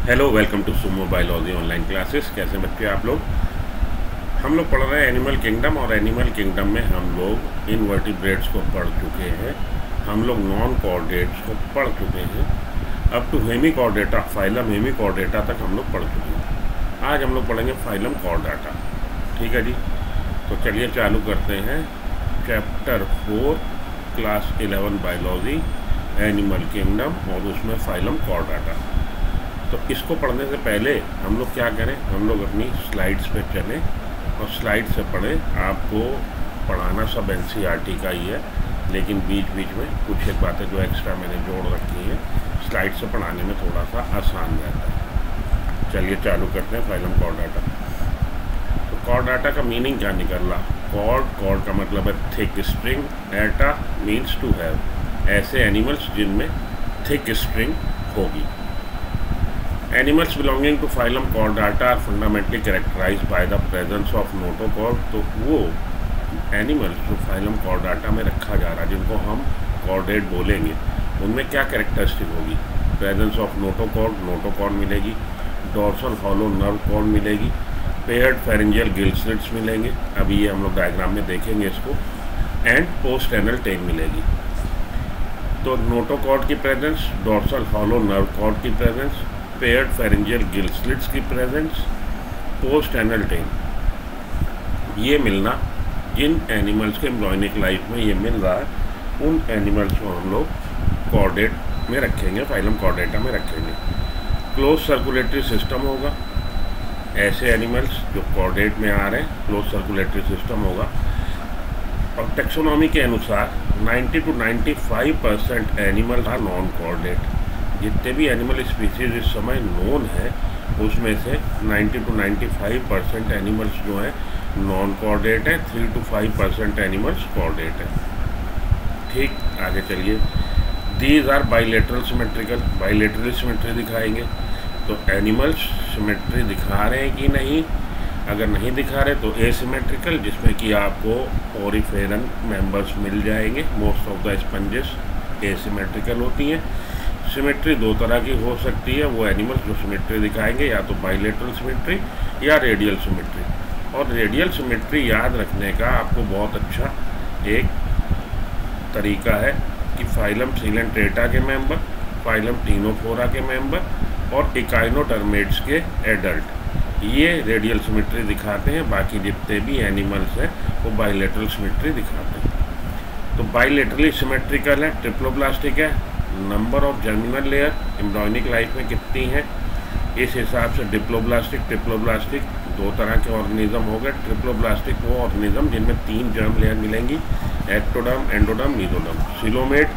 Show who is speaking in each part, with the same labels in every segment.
Speaker 1: Hello, welcome to Sumo biology online classes. कैसे बच्चे आप लोग? हम लोग पढ़ रहे हैं एनिमल किंगडम, और एनिमल किंगडम में हम लोग इनवर्टिब्रेट्स को पढ़ चुके हैं, हम लोग नॉन कॉर्डेट्स को पढ़ चुके हैं, up to Hemichordata, phylum Hemichordata तक हम लोग पढ़ चुके हैं। आज हम लोग पढ़ेंगे फाइलम कॉर्डेटा। ठीक है जी, तो चलिए चालू करते हैं। Chapter 4 class 11 biology, animal kingdom, और उसमें फाइलम कॉर्डेटा। तो इसको पढ़ने से पहले हम लोग क्या करें, हम लोग अपनी स्लाइड्स पे चलें और स्लाइड से पढ़ें। आपको पढ़ाना सब एनसीईआरटी का ही है, लेकिन बीच बीच में कुछ एक बातें जो एक्स्ट्रा मैंने जोड़ रखी हैं, स्लाइड से पढ़ाने में थोड़ा सा आसान रहता है। चलिए चालू करते हैं फाइलम कॉर्डेटा। तो कॉर्डेटा का मीनिंग क्या निकल रहा? कॉर्ड का मतलब है thick string, Etah means to have, ऐसे एनिमल्स जिनमें थिक स्ट्रिंग होगी। Animals belonging to phylum Chordata are fundamentally characterized by the presence of notochord। तो वो एनिमल्स जो फाइलम कॉर्डाटा में रखा जा रहा है, जिनको हम कॉर्डेट बोलेंगे, उनमें क्या कैरेक्टरिस्टिक होगी? प्रेजेंस ऑफ नोटोकॉर्ड मिलेगी, डॉर्सल हॉलो नर्व कॉर्ड मिलेगी, पेयर्ड फेरेंजियल गिल स्लिट्स मिलेंगे, अभी ये हम लोग डायग्राम में देखेंगे इसको, एंड पोस्ट एनल टेन मिलेगी। तो नोटोकॉर्ड की presence, dorsal hollow nerve cord की presence, paired pharyngeal gill slits की प्रेजेंस, पोस्ट एनल टेन, ये मिलना जिन एनिमल्स के एम्ब्रियोनिक लाइफ में ये मिल रहा है, उन एनिमल्स को हम लोग कॉर्डेट में रखेंगे, फाइलम कॉर्डेटा में रखेंगे। क्लोज सर्कुलेटरी सिस्टम होगा, ऐसे एनिमल्स जो कॉर्डेट में आ रहे हैं, क्लोज सर्कुलेटरी सिस्टम होगा। और टेक्सोनॉमी के अनुसार 90 to 95% animal are non chordate. जितने भी एनिमल स्पीसीज इस समय नोन है, उसमें से 90 to 95% एनिमल्स जो हैं नॉन कॉर्डेट हैं, 3 to 5% एनिमल्स कॉर्डेट हैं। ठीक, आगे चलिए। These are bilateral symmetrical, bilateral symmetry दिखाएंगे। तो एनिमल्स सिमेट्री दिखा रहे हैं कि नहीं? अगर नहीं दिखा रहे तो एसिमेट्रिकल, जिसमें कि आपको ओरिफेरन मेंबर्स मिल जाएंगे। Most of the sponges asymmetrical होती हैं। सिमेट्री दो तरह की हो सकती है, वो एनिमल्स जो सिमेट्री दिखाएंगे, या तो बाइलेटरल सिमेट्री या रेडियल सिमेट्री। और रेडियल सिमेट्री याद रखने का आपको बहुत अच्छा एक तरीका है कि फाइलम सिलेंट्रेटा के मेंबर, फाइलम टीनोफोरा के मेंबर और इकाइनोटर्मेट्स के एडल्ट, ये रेडियल सिमेट्री दिखाते हैं। बाकी जितने भी एनिमल्स हैं वो बाइलेटरल सिमेट्री दिखाते हैं। तो बाइलेटरली सिमेट्रिकल है, ट्रिप्लोब्लास्टिक है। Number of germinal layer embryonic life में कितनी है, इस हिसाब से ट्रिप्लोब्लास्टिक दो तरह के ऑर्गेनिज्म हो गए। ट्रिप्लोब्लास्टिक वो ऑर्गेनिज्म जिनमें 3 जर्म लेयर मिलेंगी, ectoderm, endoderm, mesoderm. Coelomate,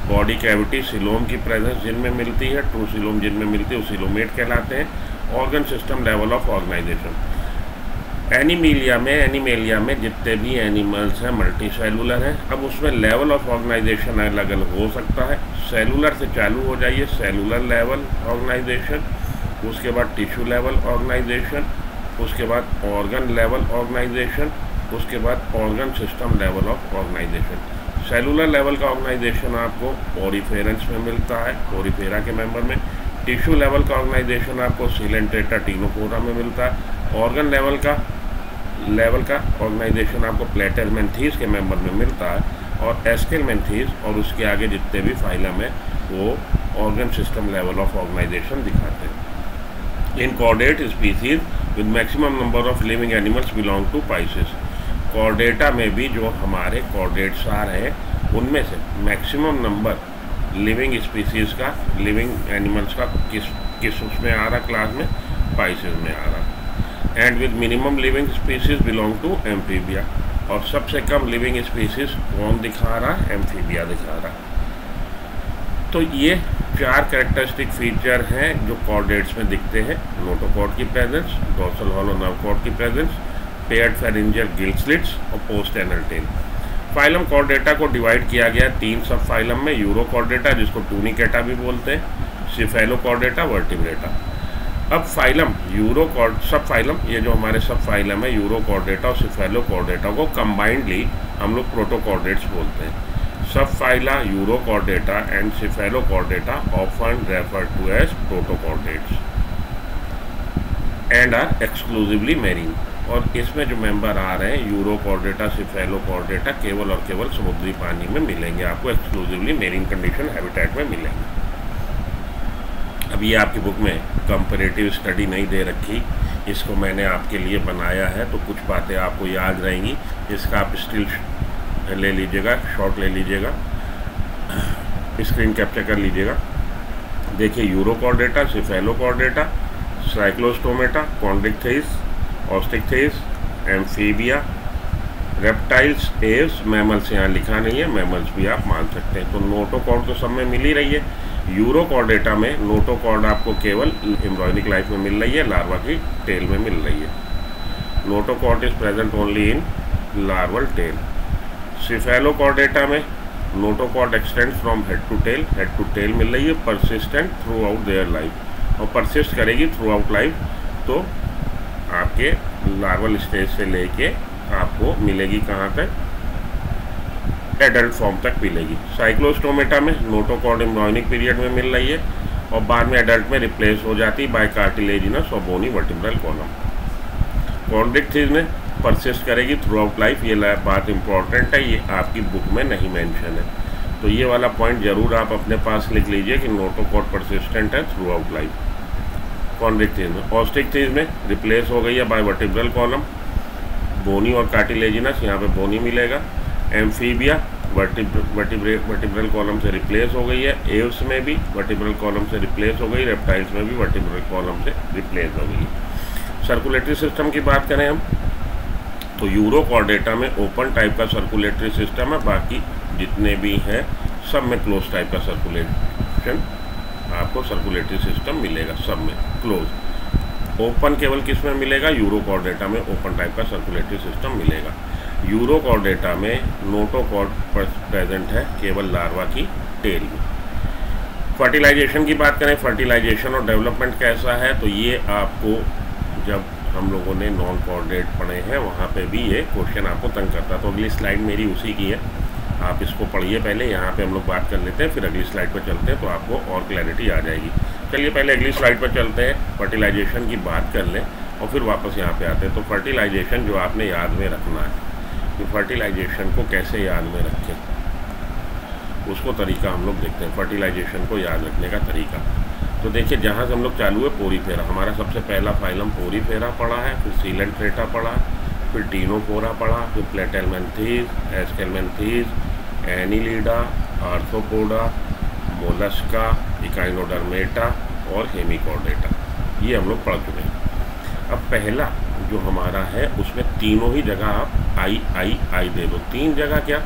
Speaker 1: body cavity coelom की प्रेजेंस जिनमें मिलती है, ट्रू सिलोम जिनमें मिलती है, वो सिलोमेट कहलाते हैं। Organ system level of organization, Animalia में जितने भी एनिमल्स हैं मल्टी सेलुलर हैं। अब उसमें लेवल ऑफ ऑर्गेनाइजेशन अलग अलग हो सकता है। सेलुलर से चालू हो जाइए, सेलुलर लेवल ऑर्गेनाइजेशन, उसके बाद टिश्यू लेवल ऑर्गेनाइजेशन, उसके बाद ऑर्गन लेवल ऑर्गेनाइजेशन, उसके बाद organ system level of organization. Cellular level का ऑर्गेनाइजेशन आपको ओरिफेरेंस में मिलता है, ओरिफेरा के मेंबर में। टिश्यू लेवल का ऑर्गेनाइजेशन आपको सिलेंट्रेटा टीनोफोरा में मिलता है। ऑर्गन लेवल का ऑर्गेनाइजेशन आपको प्लेटेलमेंथीस के मेंबर में मिलता है, और एस्केलमेंथीस और उसके आगे जितने भी फाइलम है वो organ system level of organization दिखाते हैं। In chordate species with maximum number of living animals belong to Pisces. Chordata में भी जो हमारे कॉर्डेट्स आ रहे हैं, उनमें से मैक्सिमम नंबर लिविंग स्पीसीज का, लिविंग एनिमल्स का किस उसमें आ रहा, क्लास में पाइसेस में आ रहा। And with minimum living species belong to Amphibia, और सबसे कम लिविंग स्पीसीज कौन दिखा रहा? एम्फीबिया दिखा रहा। तो ये 4 कैरेक्टरिस्टिक फीचर हैं जो कॉर्डेट्स में दिखते हैं। नोटोकॉर्ड की presence, dorsal hollow nerve cord की presence, paired pharyngeal gill slits और post anal tail. Phylum Chordata को डिवाइड किया गया 3 सब फाइलम में। यूरोकॉर्डेटा, जिसको टूनिकेटा भी बोलते हैं, सिफेलोकॉर्डेटा, वर्टिब्रेटा। अब फाइलम सब फाइलम, ये जो हमारे सब फाइलम है, यूरोकॉर्डेटा और सिफेलोकॉर्डेटा को कंबाइंडली हम लोग प्रोटोकॉर्डेट्स बोलते हैं। Subphyla Urochordata and Cephalochordata often referred to as protochordates. And are exclusively marine. और इसमें जो मेंबर आ रहे हैं यूरोकॉर्डेटा, सिफेलोकॉर्डेटा, केवल और केवल समुद्री पानी में मिलेंगे, आपको एक्सक्लूसिवली मेरीन कंडीशन हैबिटेट में मिलेंगे। अब ये आपकी बुक में कंपैरेटिव स्टडी नहीं दे रखी, इसको मैंने आपके लिए बनाया है, तो कुछ बातें आपको याद रहेंगी। इसका आप स्टिल ले लीजिएगा, शॉट ले लीजिएगा, स्क्रीन कैप्चर कर लीजिएगा। देखिए, Urochordata, Cephalochordata, Cyclostomata, Chondrichthyes, Osteichthyes, Amphibia, reptiles, Aves, mammals यहाँ लिखा नहीं है, मैमल्स भी आप मान सकते हैं। तो नोटोकॉर्ड तो सब में मिल ही रही है। यूरोकॉर्डेटा में नोटोकॉर्ड आपको केवल एम्ब्रॉयनिक लाइफ में मिल रही है, लार्वा की टेल में मिल रही है। Notochord is present only in larval tail. Cephalochordata में notochord extend from head to tail मिल रही है, persistent throughout their life, और परसिस्ट करेगी थ्रू आउट लाइफ, तो आपके लार्वल स्टेज से लेके आपको मिलेगी कहाँ तक, एडल्ट फॉर्म तक मिलेगी। साइक्लोस्टोमेटा में नोटोकॉर्ड एम्ब्रॉयनिक पीरियड में मिल रही है और बाद में एडल्ट में रिप्लेस हो जाती है बाय कार्टिलेजिनस और बोनी वर्टिब्रल कॉलम। कॉन्ड्रिक्थेइस में परसिस्ट करेगी थ्रू आउट लाइफ, ये बात इंपॉर्टेंट है, ये आपकी बुक में नहीं मेंशन है, तो ये वाला पॉइंट जरूर आप अपने पास लिख लीजिए कि नोटोकॉर्ड परसिस्टेंट है थ्रू आउट लाइफ कॉन्ड्रिक्थेइस में। ऑस्टिकथेइस में रिप्लेस हो गई है बाय वर्टिब्रल कॉलम, बोनी और कार्टिलेजिनस, यहाँ पे बोनी मिलेगा। एम्फीबिया वर्टिब्रल कॉलम से रिप्लेस हो गई है, एव्स में भी वर्टिब्रल कॉलम से रिप्लेस हो गई, रेप्टाइल्स में भी वर्टिब्रल कॉलम से रिप्लेस हो गई। सर्कुलेटरी सिस्टम की बात करें हम, तो यूरोकॉर्डेटा में ओपन टाइप का सर्कुलेटरी सिस्टम है, बाकी जितने भी हैं सब में क्लोज टाइप का सर्कुलेशन आपको सर्कुलेटरी सिस्टम मिलेगा, सब में क्लोज। ओपन केवल किस में मिलेगा, यूरोकॉर्डेटा में ओपन टाइप का सर्कुलेटरी सिस्टम मिलेगा। यूरोकॉर्डेटा में नोटोकॉर्ड प्रेजेंट है केवल लार्वा की टेल में। फर्टिलाइजेशन की बात करें, फर्टिलाइजेशन और डेवलपमेंट कैसा है, तो ये आपको जब हम लोगों ने नॉन कॉर्डेट पढ़े हैं वहाँ पे भी ये क्वेश्चन आपको तंग करता है। तो अगली स्लाइड मेरी उसी की है, आप इसको पढ़िए पहले, यहाँ पे हम लोग बात कर लेते हैं, फिर अगली स्लाइड पर चलते हैं तो आपको और क्लैरिटी आ जाएगी। चलिए पहले अगली स्लाइड पर चलते हैं, फर्टिलाइजेशन की बात कर लें और फिर वापस यहाँ पे आते हैं। तो फर्टिलाइजेशन जो आपने याद में रखना है, कि फर्टिलाइजेशन को कैसे याद में रखें, उसको तरीका हम लोग देखते हैं, फर्टिलाइजेशन को याद रखने का तरीका। तो देखिए, जहाँ से हम लोग चालू है पोरीफेरा, हमारा सबसे पहला फाइलम पोरीफेरा पढ़ा है, फिर सीलेंट्रेटा पढ़ा, फिर टीनोफोरा पढ़ा, फिर Platyhelminthes, Aschelminthes, Annelida, Arthropoda, Mollusca, Echinodermata और हेमिकॉर्डेटा, ये हम लोग पढ़ चुके हैं। अब पहला जो हमारा है उसमें तीनों ही जगह आप आई दे दो। तीन जगह क्या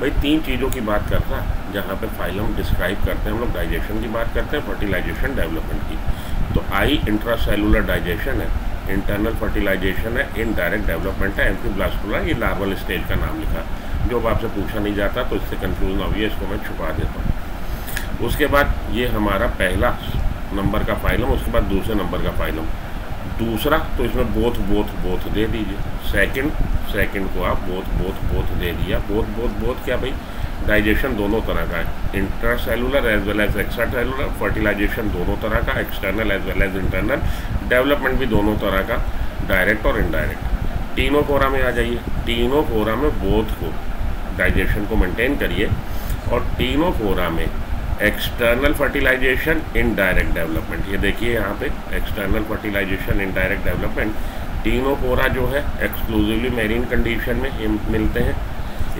Speaker 1: भाई, तीन चीज़ों की बात करता है जहाँ पे फाइलम डिस्क्राइब करते हैं हम लोग, डाइजेशन की बात करते हैं, फर्टिलाइजेशन, डेवलपमेंट की। तो आई इंट्रासेलुलर डाइजेशन है, इंटरनल फर्टिलाइजेशन है, इनडायरेक्ट डेवलपमेंट है, एम्फीब्लास्टुला, ये लार्वल स्टेज का नाम लिखा, जो अब आपसे पूछा नहीं जाता तो इससे कंफ्यूज ना हुई है, इसको मैं छुपा देता हूँ। उसके बाद ये हमारा पहला नंबर का फाइलम, उसके बाद दूसरे नंबर का फाइलम। दूसरा तो इसमें बोथ दे दीजिए, सेकंड को आप बोथ दे दिया। बोथ क्या भाई, डाइजेशन दोनों तरह का है, intracellular as well as extra cellular, fertilization दोनों तरह का, external as well as internal, development भी दोनों तरह का, डायरेक्ट और इनडायरेक्ट। टीनोफोरा में आ जाइए, टीनोफोरा में बोथ को, डाइजेशन को मेंटेन करिए, और टीनोफोरा में एक्सटर्नल फर्टिलाइजेशन, इनडायरेक्ट डेवलपमेंट, ये देखिए यहाँ पे external fertilization, indirect development. Ctenophora जो है एक्सक्लूसिवली मैरीन कंडीशन में ये मिलते हैं।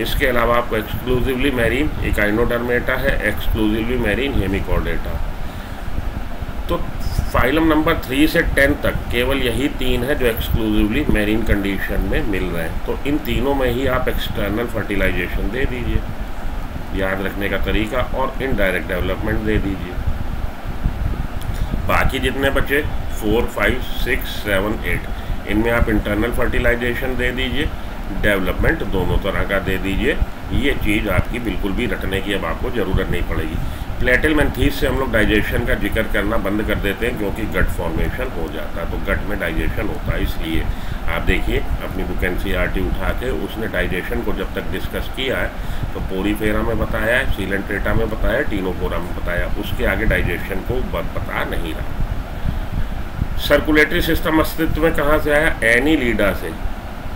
Speaker 1: इसके अलावा आपको एक्सक्लूसिवली मैरीन इकाइनोडर्मेटा है, एक्सक्लूसिवली मैरीन हेमिकॉर्डेटा। तो फाइलम नंबर 3 से 10 तक केवल यही तीन है जो एक्सक्लूसिवली मैरीन कंडीशन में मिल रहे हैं। तो इन तीनों में ही आप एक्सटर्नल फर्टिलाइजेशन दे दीजिए, याद रखने का तरीका, और इनडायरेक्ट डेवलपमेंट दे दीजिए। बाकी जितने बचे 4, 5, 6, 7, 8, इनमें आप इंटरनल फर्टिलाइजेशन दे दीजिए, डेवलपमेंट दोनों तरह का दे दीजिए। ये चीज़ आपकी बिल्कुल भी रटने की अब आपको ज़रूरत नहीं पड़ेगी। प्लेटेलमेंथीज से हम लोग डाइजेशन का जिक्र करना बंद कर देते हैं क्योंकि गट फॉर्मेशन हो जाता है, तो गट में डाइजेशन होता है। इसलिए आप देखिए अपनी बुक NCERT उठा के, उसने डाइजेशन को जब तक डिस्कस किया है तो पोरीफेरा में बताया है, सीलेंट्रेटा में बताया, टीनोफोरा में बताया, उसके आगे डाइजेशन को बता नहीं रहा। सर्कुलेटरी सिस्टम अस्तित्व में कहाँ से आया? एनीलिडा से।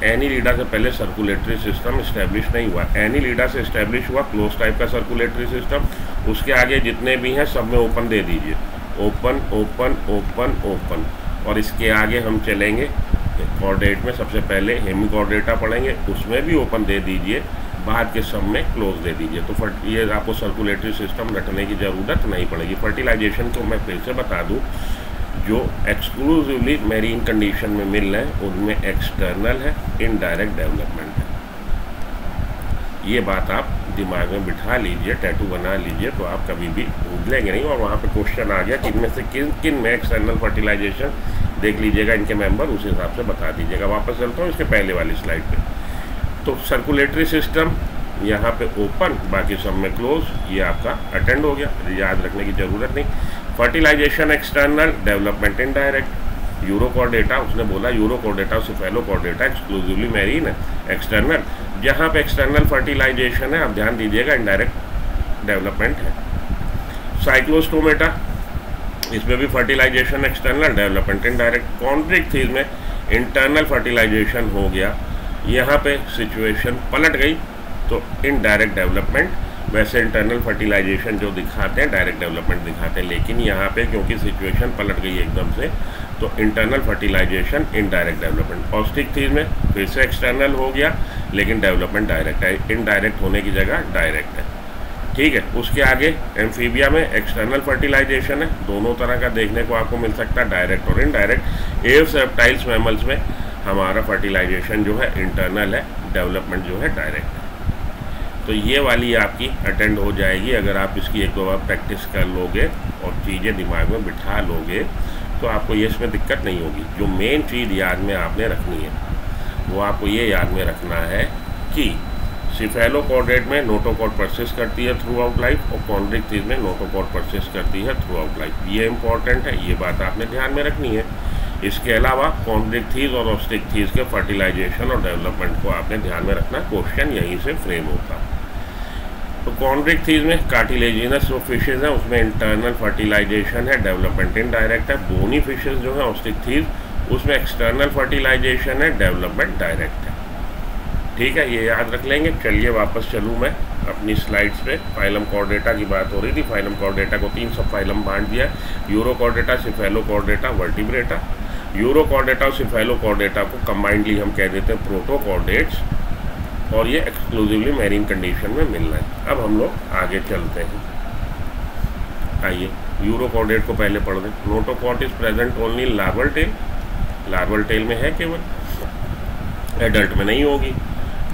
Speaker 1: एनीलिडा से पहले सर्कुलेटरी सिस्टम इस्टेब्लिश नहीं हुआ। एनीलिडा से इस्टेब्लिश हुआ क्लोज टाइप का सर्कुलेटरी सिस्टम। उसके आगे जितने भी हैं सब में ओपन दे दीजिए, ओपन ओपन ओपन ओपन। और इसके आगे हम चलेंगे कॉर्डेट में, सबसे पहले हेमिकॉर्डेटा पढ़ेंगे, उसमें भी ओपन दे दीजिए, बाद के सब में क्लोज दे दीजिए। तो ये आपको सर्कुलेटरी सिस्टम रटने की ज़रूरत नहीं पड़ेगी। फर्टिलाइजेशन को मैं फिर से बता दूं, जो एक्सक्लूसिवली मेरीन कंडीशन में मिल रहे हैं उनमें एक्सटर्नल है, इनडायरेक्ट डेवलपमेंट है। ये बात आप दिमाग में बिठा लीजिए, टैटू बना लीजिए, तो आप कभी भी भूलेंगे नहीं। और वहाँ पे क्वेश्चन आ गया कि इनमें से किन किन में एक्सटर्नल फर्टिलाइजेशन, देख लीजिएगा इनके मेंबर, उस हिसाब से बता दीजिएगा। वापस चलता हूँ इसके पहले वाली स्लाइड पे। तो सर्कुलेटरी सिस्टम यहाँ पे ओपन, बाकी सब में क्लोज, ये आपका अटेंड हो गया, याद रखने की ज़रूरत नहीं। Fertilization external, development indirect. Urochordata, उसने बोला यूरोकॉर्डेटा सिफेलोकॉर्डेटा एक्सक्लूसिवली मेरीन है, एक्सटर्नल। जहाँ पे एक्सटर्नल फर्टिलाइजेशन है, आप ध्यान दीजिएगा, इनडायरेक्ट डेवलपमेंट है। साइक्लोस्टोमेटा, इसमें भी fertilization external, development indirect. Chondrichthyes में इंटरनल फर्टिलाइजेशन हो गया, यहाँ पे सिचुएशन पलट गई तो इनडायरेक्ट डेवलपमेंट। वैसे इंटरनल फर्टिलाइजेशन जो दिखाते हैं डायरेक्ट डेवलपमेंट दिखाते हैं, लेकिन यहाँ पे क्योंकि सिचुएशन पलट गई एकदम से, तो इंटरनल फर्टिलाइजेशन इनडायरेक्ट डेवलपमेंट। ऑस्टिक्थिस में फिर से एक्सटर्नल हो गया, लेकिन डेवलपमेंट डायरेक्ट है, इनडायरेक्ट होने की जगह डायरेक्ट है। ठीक है, उसके आगे एम्फीबिया में एक्सटर्नल फर्टिलाइजेशन है, दोनों तरह का देखने को आपको मिल सकता है, डायरेक्ट और इनडायरेक्ट। एव्स, रेप्टाइल्स, मैमल्स में हमारा फर्टिलाइजेशन जो है इंटरनल है, डेवलपमेंट जो है डायरेक्ट है। तो ये वाली आपकी अटेंड हो जाएगी अगर आप इसकी एक दो बार प्रैक्टिस कर लोगे और चीज़ें दिमाग में बिठा लोगे, तो आपको ये इसमें दिक्कत नहीं होगी। जो मेन चीज़ याद में आपने रखनी है वो आपको ये याद में रखना है कि सिफेलोकॉर्डेट में नोटोकॉर्ड परसिस्ट करती है थ्रू आउट लाइफ, और कॉन्ड्रिक्थिस में नोटोकॉर्ड परसिस्ट करती है थ्रू आउट लाइफ। ये इंपॉर्टेंट है, ये बात आपने ध्यान में रखनी है। इसके अलावा कॉन्ड्रिक्थिस और ऑस्टिक्थिस के फर्टिलाइजेशन और डेवलपमेंट को आपने ध्यान में रखना, क्वेश्चन यहीं से फ्रेम होता है। तो कॉन्ड्रिक्थिस में कार्टिलेजिनस जो फिशेज हैं उसमें इंटरनल फर्टिलाइजेशन है, डेवलपमेंट इनडायरेक्ट है। बोनी फिशेज जो है ऑस्टिक्थिस, उसमें एक्सटर्नल फर्टिलाइजेशन है, डेवलपमेंट डायरेक्ट है। ठीक है, ये याद रख लेंगे। चलिए वापस चलूँ मैं अपनी स्लाइड्स पे। फाइलम कॉर्डेटा की बात हो रही थी। फाइलम कॉर्डेटा को 3 सब फाइलम बांट दिया, यूरोकॉर्डेटा, सिफेलोकॉर्डेटा, वर्टिब्रेटा। यूरोकॉर्डेटा और सिफेलोकॉर्डेटा को कंबाइंडली हम कह देते हैं प्रोटोकॉर्डेट्स, और ये एक्सक्लूसिवली मैरीन कंडीशन में मिल रहा है। अब हम लोग आगे चलते हैं। आइए यूरोकॉर्डेट को पहले पढ़ दें। Notochord is present only larval tail, larval tail में है केवल, एडल्ट में नहीं होगी।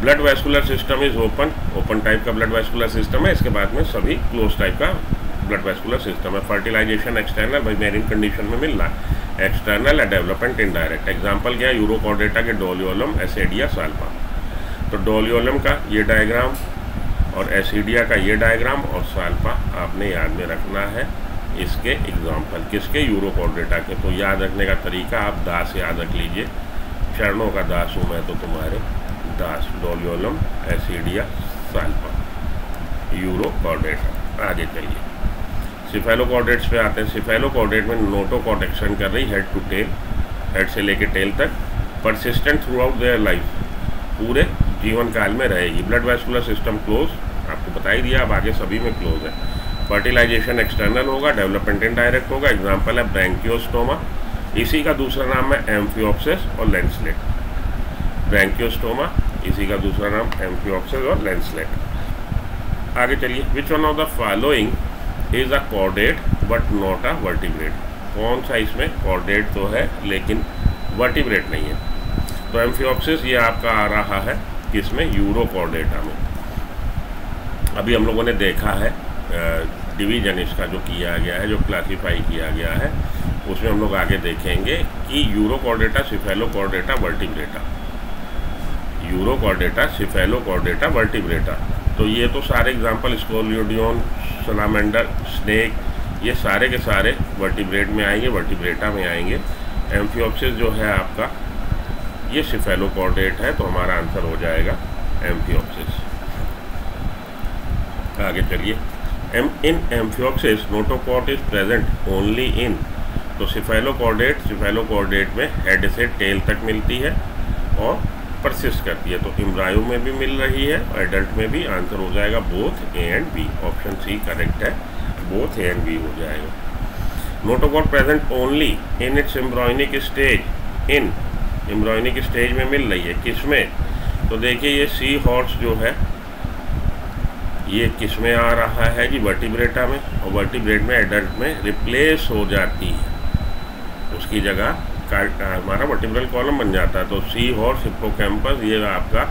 Speaker 1: Blood vascular system is open, open type का ब्लड वैस्कुलर सिस्टम है। इसके बाद में सभी क्लोज टाइप का ब्लड वैस्कुलर सिस्टम है। फर्टिलाइजेशन एक्सटर्नल, भाई मैरीन कंडीशन में मिल रहा है, एक्सटर्नल है, डेवलपमेंट इनडायरेक्ट। एग्जाम्पल क्या है? यूरोकॉर्डेटा के डोलियोलम, एसिडिया, साल्पा। तो डोलियोलम का ये डायग्राम और एसिडिया का ये डायग्राम और साल्पा आपने याद में रखना है। इसके एग्जाम्पल किसके? यूरोकॉर्डेटा के। तो याद रखने का तरीका आप दास याद रख लीजिए, चरणों का दास हूँ मैं तो तुम्हारे दास। Doliolum, Ascidia, Salpa, Urochordata. आगे चलिए सिफेलोकॉर्डेट्स पे आते हैं। सिफेलोकॉर्डेट में नोटोकॉर्ड एक्शन कर रही हेड टू टेल, हेड से लेके टेल तक, persistent throughout their life, पूरे जीवन काल में रहेगी। ब्लड वैस्कुलर सिस्टम क्लोज, आपको बता ही दिया, अब आगे सभी में क्लोज है। फर्टिलाइजेशन एक्सटर्नल होगा, डेवलपमेंट इनडायरेक्ट होगा। एग्जाम्पल है ब्रैंकियोस्टोमा, इसी का दूसरा नाम है एम्फियोप्सिस और लेंसलेट। ब्रैंकियोस्टोमा, इसी का दूसरा नाम एम्फियोप्सिस और लेंसलेट। आगे चलिए, विच one of the following is a chordate but not a vertebrate? कौन सा इसमें कॉर्डेट तो है लेकिन वर्टिब्रेट नहीं है? तो एम्फियोप्सिस ये आपका आ रहा है किसमें? यूरोकॉर्डेटा में। अभी हम लोगों ने देखा है डिवीजन इसका जो किया गया है, जो क्लासीफाई किया गया है, उसमें हम लोग आगे देखेंगे कि urochordata, cephalochordata, vertebrata, urochordata, cephalochordata, vertebrata. तो ये तो सारे एग्जाम्पल, स्कोलियोडियन, सलामेंडर, स्नेक, ये सारे के सारे वर्टिब्रेट में आएंगे, वर्टिब्रेटा में आएंगे। एम्फियोप्सिस जो है आपका ये सिफेलोकॉर्डेट है, तो हमारा आंसर हो जाएगा एम्फियोप्सिस। आगे चलिए, in Amphioxus notochord is present only in, तो तो सिफेलोकॉर्डेट में हेड से टेल तक मिलती है और परसिस्ट करती है। तो एम्ब्रायो में भी मिल रही है और एडल्ट में भी। आंसर हो जाएगा both A and B. Option C correct है, बोथ ए एंड बी हो जाएगा। Notochord present only in its embryonic stage. इन एम्ब्रॉयनिक स्टेज में मिल रही है, किसमें? तो देखिए ये सी हॉर्स जो है ये किस में आ रहा है जी? वर्टिब्रेटा में। और वर्टिब्रेट में एडल्ट में रिप्लेस हो जाती है, उसकी जगह हमारा वर्टिब्रल कॉलम बन जाता है। तो सी हॉर्स, हिप्पोकैम्पस, ये आपका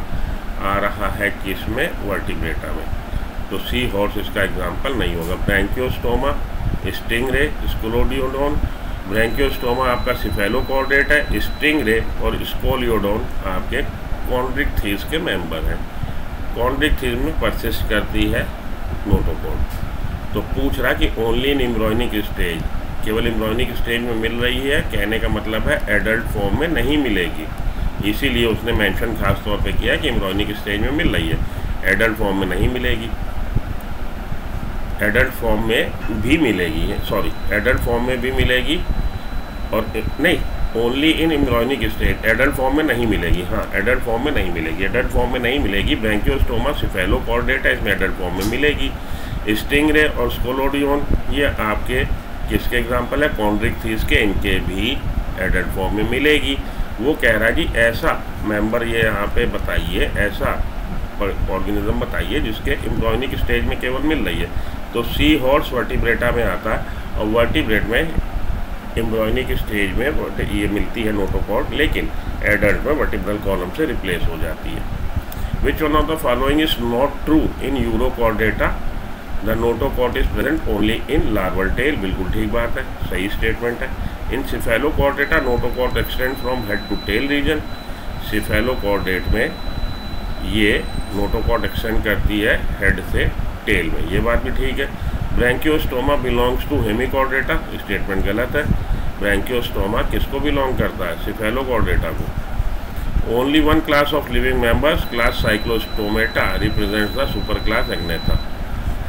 Speaker 1: आ रहा है किस में? वर्टिब्रेटा में। तो सी हॉर्स इसका एग्जाम्पल नहीं होगा। Branchiostoma, stingray, Scoliodon. ब्रैंकियोस्टोमा आपका सिफेलोकॉर्डेट है, स्टिंगरे और स्कोलियोडोन आपके कॉन्ड्रिक्थिस के मेंबर हैं। कॉन्ड्रिक्थिस में परसिस्ट करती है नोटोकॉर्ड। तो पूछ रहा कि ओनली इन एम्ब्रॉयनिक स्टेज, केवल एम्ब्रॉयनिक स्टेज में मिल रही है, कहने का मतलब है एडल्ट फॉर्म में नहीं मिलेगी। इसीलिए उसने मेंशन खास तौर पे किया कि एम्ब्रॉयनिक स्टेज में मिल रही है, एडल्ट फॉर्म में नहीं मिलेगी। एडल्ट फॉर्म में भी मिलेगी, सॉरी, एडल्ट फॉर्म में भी मिलेगी और नहीं, only in embryonic stage, adult form में नहीं मिलेगी। हाँ, एडल्ट फॉर्म में नहीं मिलेगी, एडल्ट फॉर्म में नहीं मिलेगी। ब्रैंकियोस्टोमा सिफेलोकॉर्डेट है, इसमें एडल्ट फॉर्म में मिलेगी। स्टिंगरे और स्कोलोडियोन ये आपके किसके एग्जाम्पल है? कॉन्ड्रिक्थिस के। इनके भी एडल्ट फॉर्म में मिलेगी। वो कह रहा है जी ऐसा मेंबर ये यहाँ पे बताइए, ऐसा ऑर्गेनिज्म बताइए जिसके एम्ब्रॉयनिक स्टेज में केवल मिल रही है। तो सी हॉर्स वर्टिब्रेटा में आता है और वर्टिब्रेट में एम्ब्रॉयनिक स्टेज में ये मिलती है नोटोकॉर्ड, लेकिन एडल्ट में वर्टिब्रल कॉलम से रिप्लेस हो जाती है। Which one of the following is not true in Urochordata? The notochord is present only in larval tail. बिल्कुल ठीक बात है, सही स्टेटमेंट है। In Cephalochordata notochord extend from head to tail region. Cephalochordate में ये नोटोकॉर्ड एक्सटेंड करती है हेड से टेल में, ये बात भी ठीक है। Branchiostoma belongs to Hemichordata, statement गलत है। ब्रैंकियोस्टोमा किसको बिलोंग करता है? सिफेलोकॉर्डेटा को। Only one class of living members, class Cyclostomata, represents the super class Agnatha.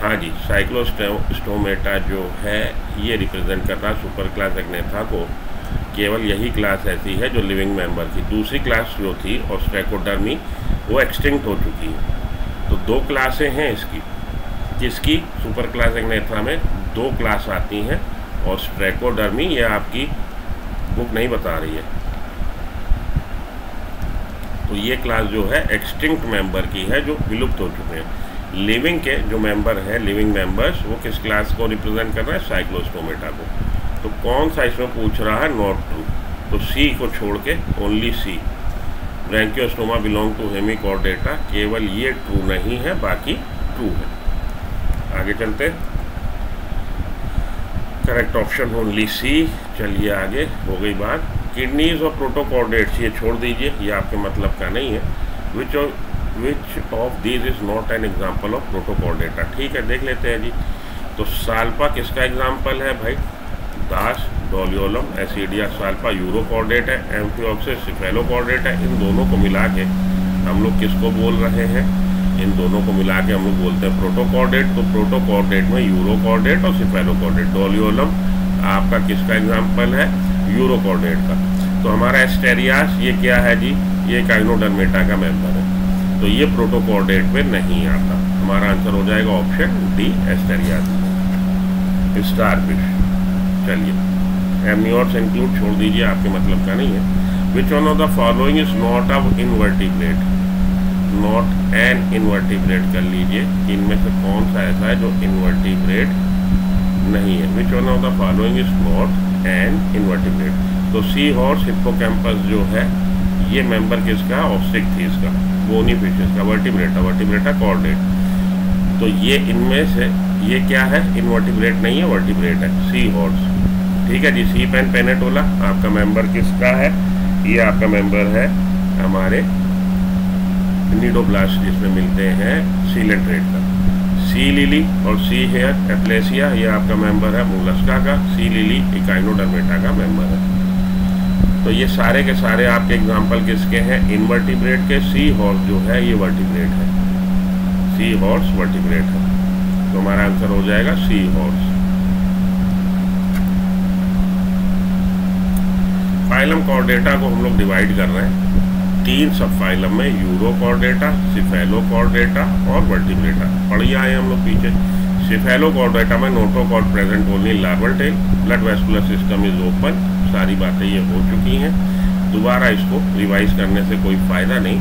Speaker 1: हाँ जी, साइक्लोस्टोमेटा जो है ये रिप्रेजेंट कर रहा है सुपर क्लास एग्नेथा को। केवल यही क्लास ऐसी है जो लिविंग मेंबर की, दूसरी क्लास जो थी ऑस्ट्रेकोडर्मी वो एक्सटिंक्ट हो चुकी है। तो दो क्लासें हैं इसकी, जिसकी सुपर क्लास एग्नेथा में दो क्लास आती हैं। ऑस्ट्रेकोडर्मी ये आपकी बुक नहीं बता रही है, तो ये क्लास जो है एक्सटिंक्ट मेंबर की है जो विलुप्त हो चुके हैं। लिविंग के जो मेंबर हैं, लिविंग मेंबर्स, वो किस क्लास को रिप्रेजेंट कर रहा है? साइक्लोस्टोमेटा को। तो कौन सा इसमें पूछ रहा है? Not true. तो सी को छोड़ के only C. Branchiostoma belong to Hemichordata, केवल ये ट्रू नहीं है, बाकी ट्रू है। आगे चलते, करेक्ट ऑप्शन ओनली सी। चलिए आगे, हो गई बात। किडनीज और प्रोटोकॉर्डेट्स ये छोड़ दीजिए, ये आपके मतलब का नहीं है। Which of these is not an example of Protochordata? ठीक है, देख लेते हैं जी। तो साल्पा किसका एग्जाम्पल है भाई? दास, डोलियोलम, एसिडिया। साल्पा यूरोकॉर्डेट है, एम्फिऑक्सिस सिफेलोकॉर्डेट है। इन दोनों को मिला के हम लोग किसको बोल रहे हैं? इन दोनों को मिला के हम लोग बोलते हैं प्रोटोकॉर्डेट। तो प्रोटोकॉर्डेट में यूरोकॉर्डेट और सिफेलोकॉर्डेट। डोलियोलम आपका किसका एग्जाम्पल है? यूरोकॉर्डेट का। तो हमारा एस्टेरियास ये क्या है जी? ये काइनोडर्मेटा का मेंबर है, तो ये प्रोटोकॉर्डेट में नहीं आता। हमारा आंसर हो जाएगा ऑप्शन डी, एस्टेरियास, स्टारफिश। चलिए, एमनियोर्स इंक्लूड छोड़ दीजिए, आपके मतलब का नहीं है। Which one of the following is not of invertebrate? Not an invertebrate कर लीजिए, इनमें से कौन सा ऐसा है जो इनवर्टिब्रेट नहीं है? Which one of the following is not an invertebrate? तो सी हॉर्स, हिप्पोकैम्पस जो है ये मेंबर किसका? ऑस्ट्रिक्थिस का, बोनी फिशेस का, वर्टिब्रेटा कॉर्डेट। तो ये इनमें से ये क्या है? इनवर्टिब्रेट नहीं है, वर्टिब्रेट है, सी हॉर्स। ठीक है जी। सी पेन पेनेटोला आपका मेंबर किसका है? ये आपका मेंबर है हमारे निडोब्लास्ट, जिसमें मिलते हैं सीलेंट्रेट का। सी लिली और सी हेयर एप्लेसिया ये आपका मेंबर है मोलस्का का। सी लिली इकाइनोडर्मेटा का मेंबर है। तो ये सारे के सारे आपके एग्जाम्पल किसके हैं? इनवर्टिब्रेट के। सी हॉर्स जो है ये वर्टिब्रेट है, सी हॉर्स वर्टिब्रेट है। तो हमारा आंसर हो जाएगा सी हॉर्स। फाइलम कॉर्डेटा को हम लोग डिवाइड कर रहे हैं 3 सब फाइलम में, यूरो कॉर्डेटा, सिफेलो कॉर्डेटा और वर्टिब्रेटा। पढ़िए आए हम लोग पीछे। सिफेलो कॉर्डेटा में notochord present only larval tail, blood vascular system is open. सारी बातें ये हो चुकी हैं, दोबारा इसको रिवाइज करने से कोई फ़ायदा नहीं,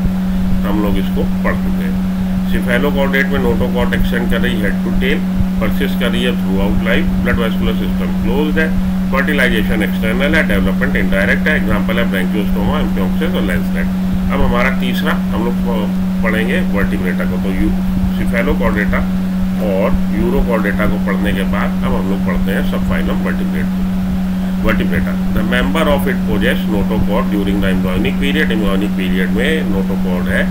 Speaker 1: हम लोग इसको पढ़ चुके हैं। सिफेलो कॉर्डेट में नोटोकॉर्ड एक्सटेंड कर रही हेड टू टेल, परसिस्ट कर रही है through out life, blood vascular system closed है, फर्टिलाइजेशन एक्सटर्नल है, डेवलपमेंट इनडायरेक्ट है। एग्जाम्पल है ब्रैंकियोस्टोमा, एम्फियोक्सिस और लैंसलेट। अब हमारा तीसरा हम लोग पढ़ेंगे वर्टिब्रेटा को। तो सिफेलो कॉर्डेटा और यूरो कॉर्डेटा को पढ़ने के बाद अब हम लोग पढ़ते हैं सब phylum Vertebrata. The member of it possess notochord during the embryonic period. Embryonic period में नोटोकॉर्ड है,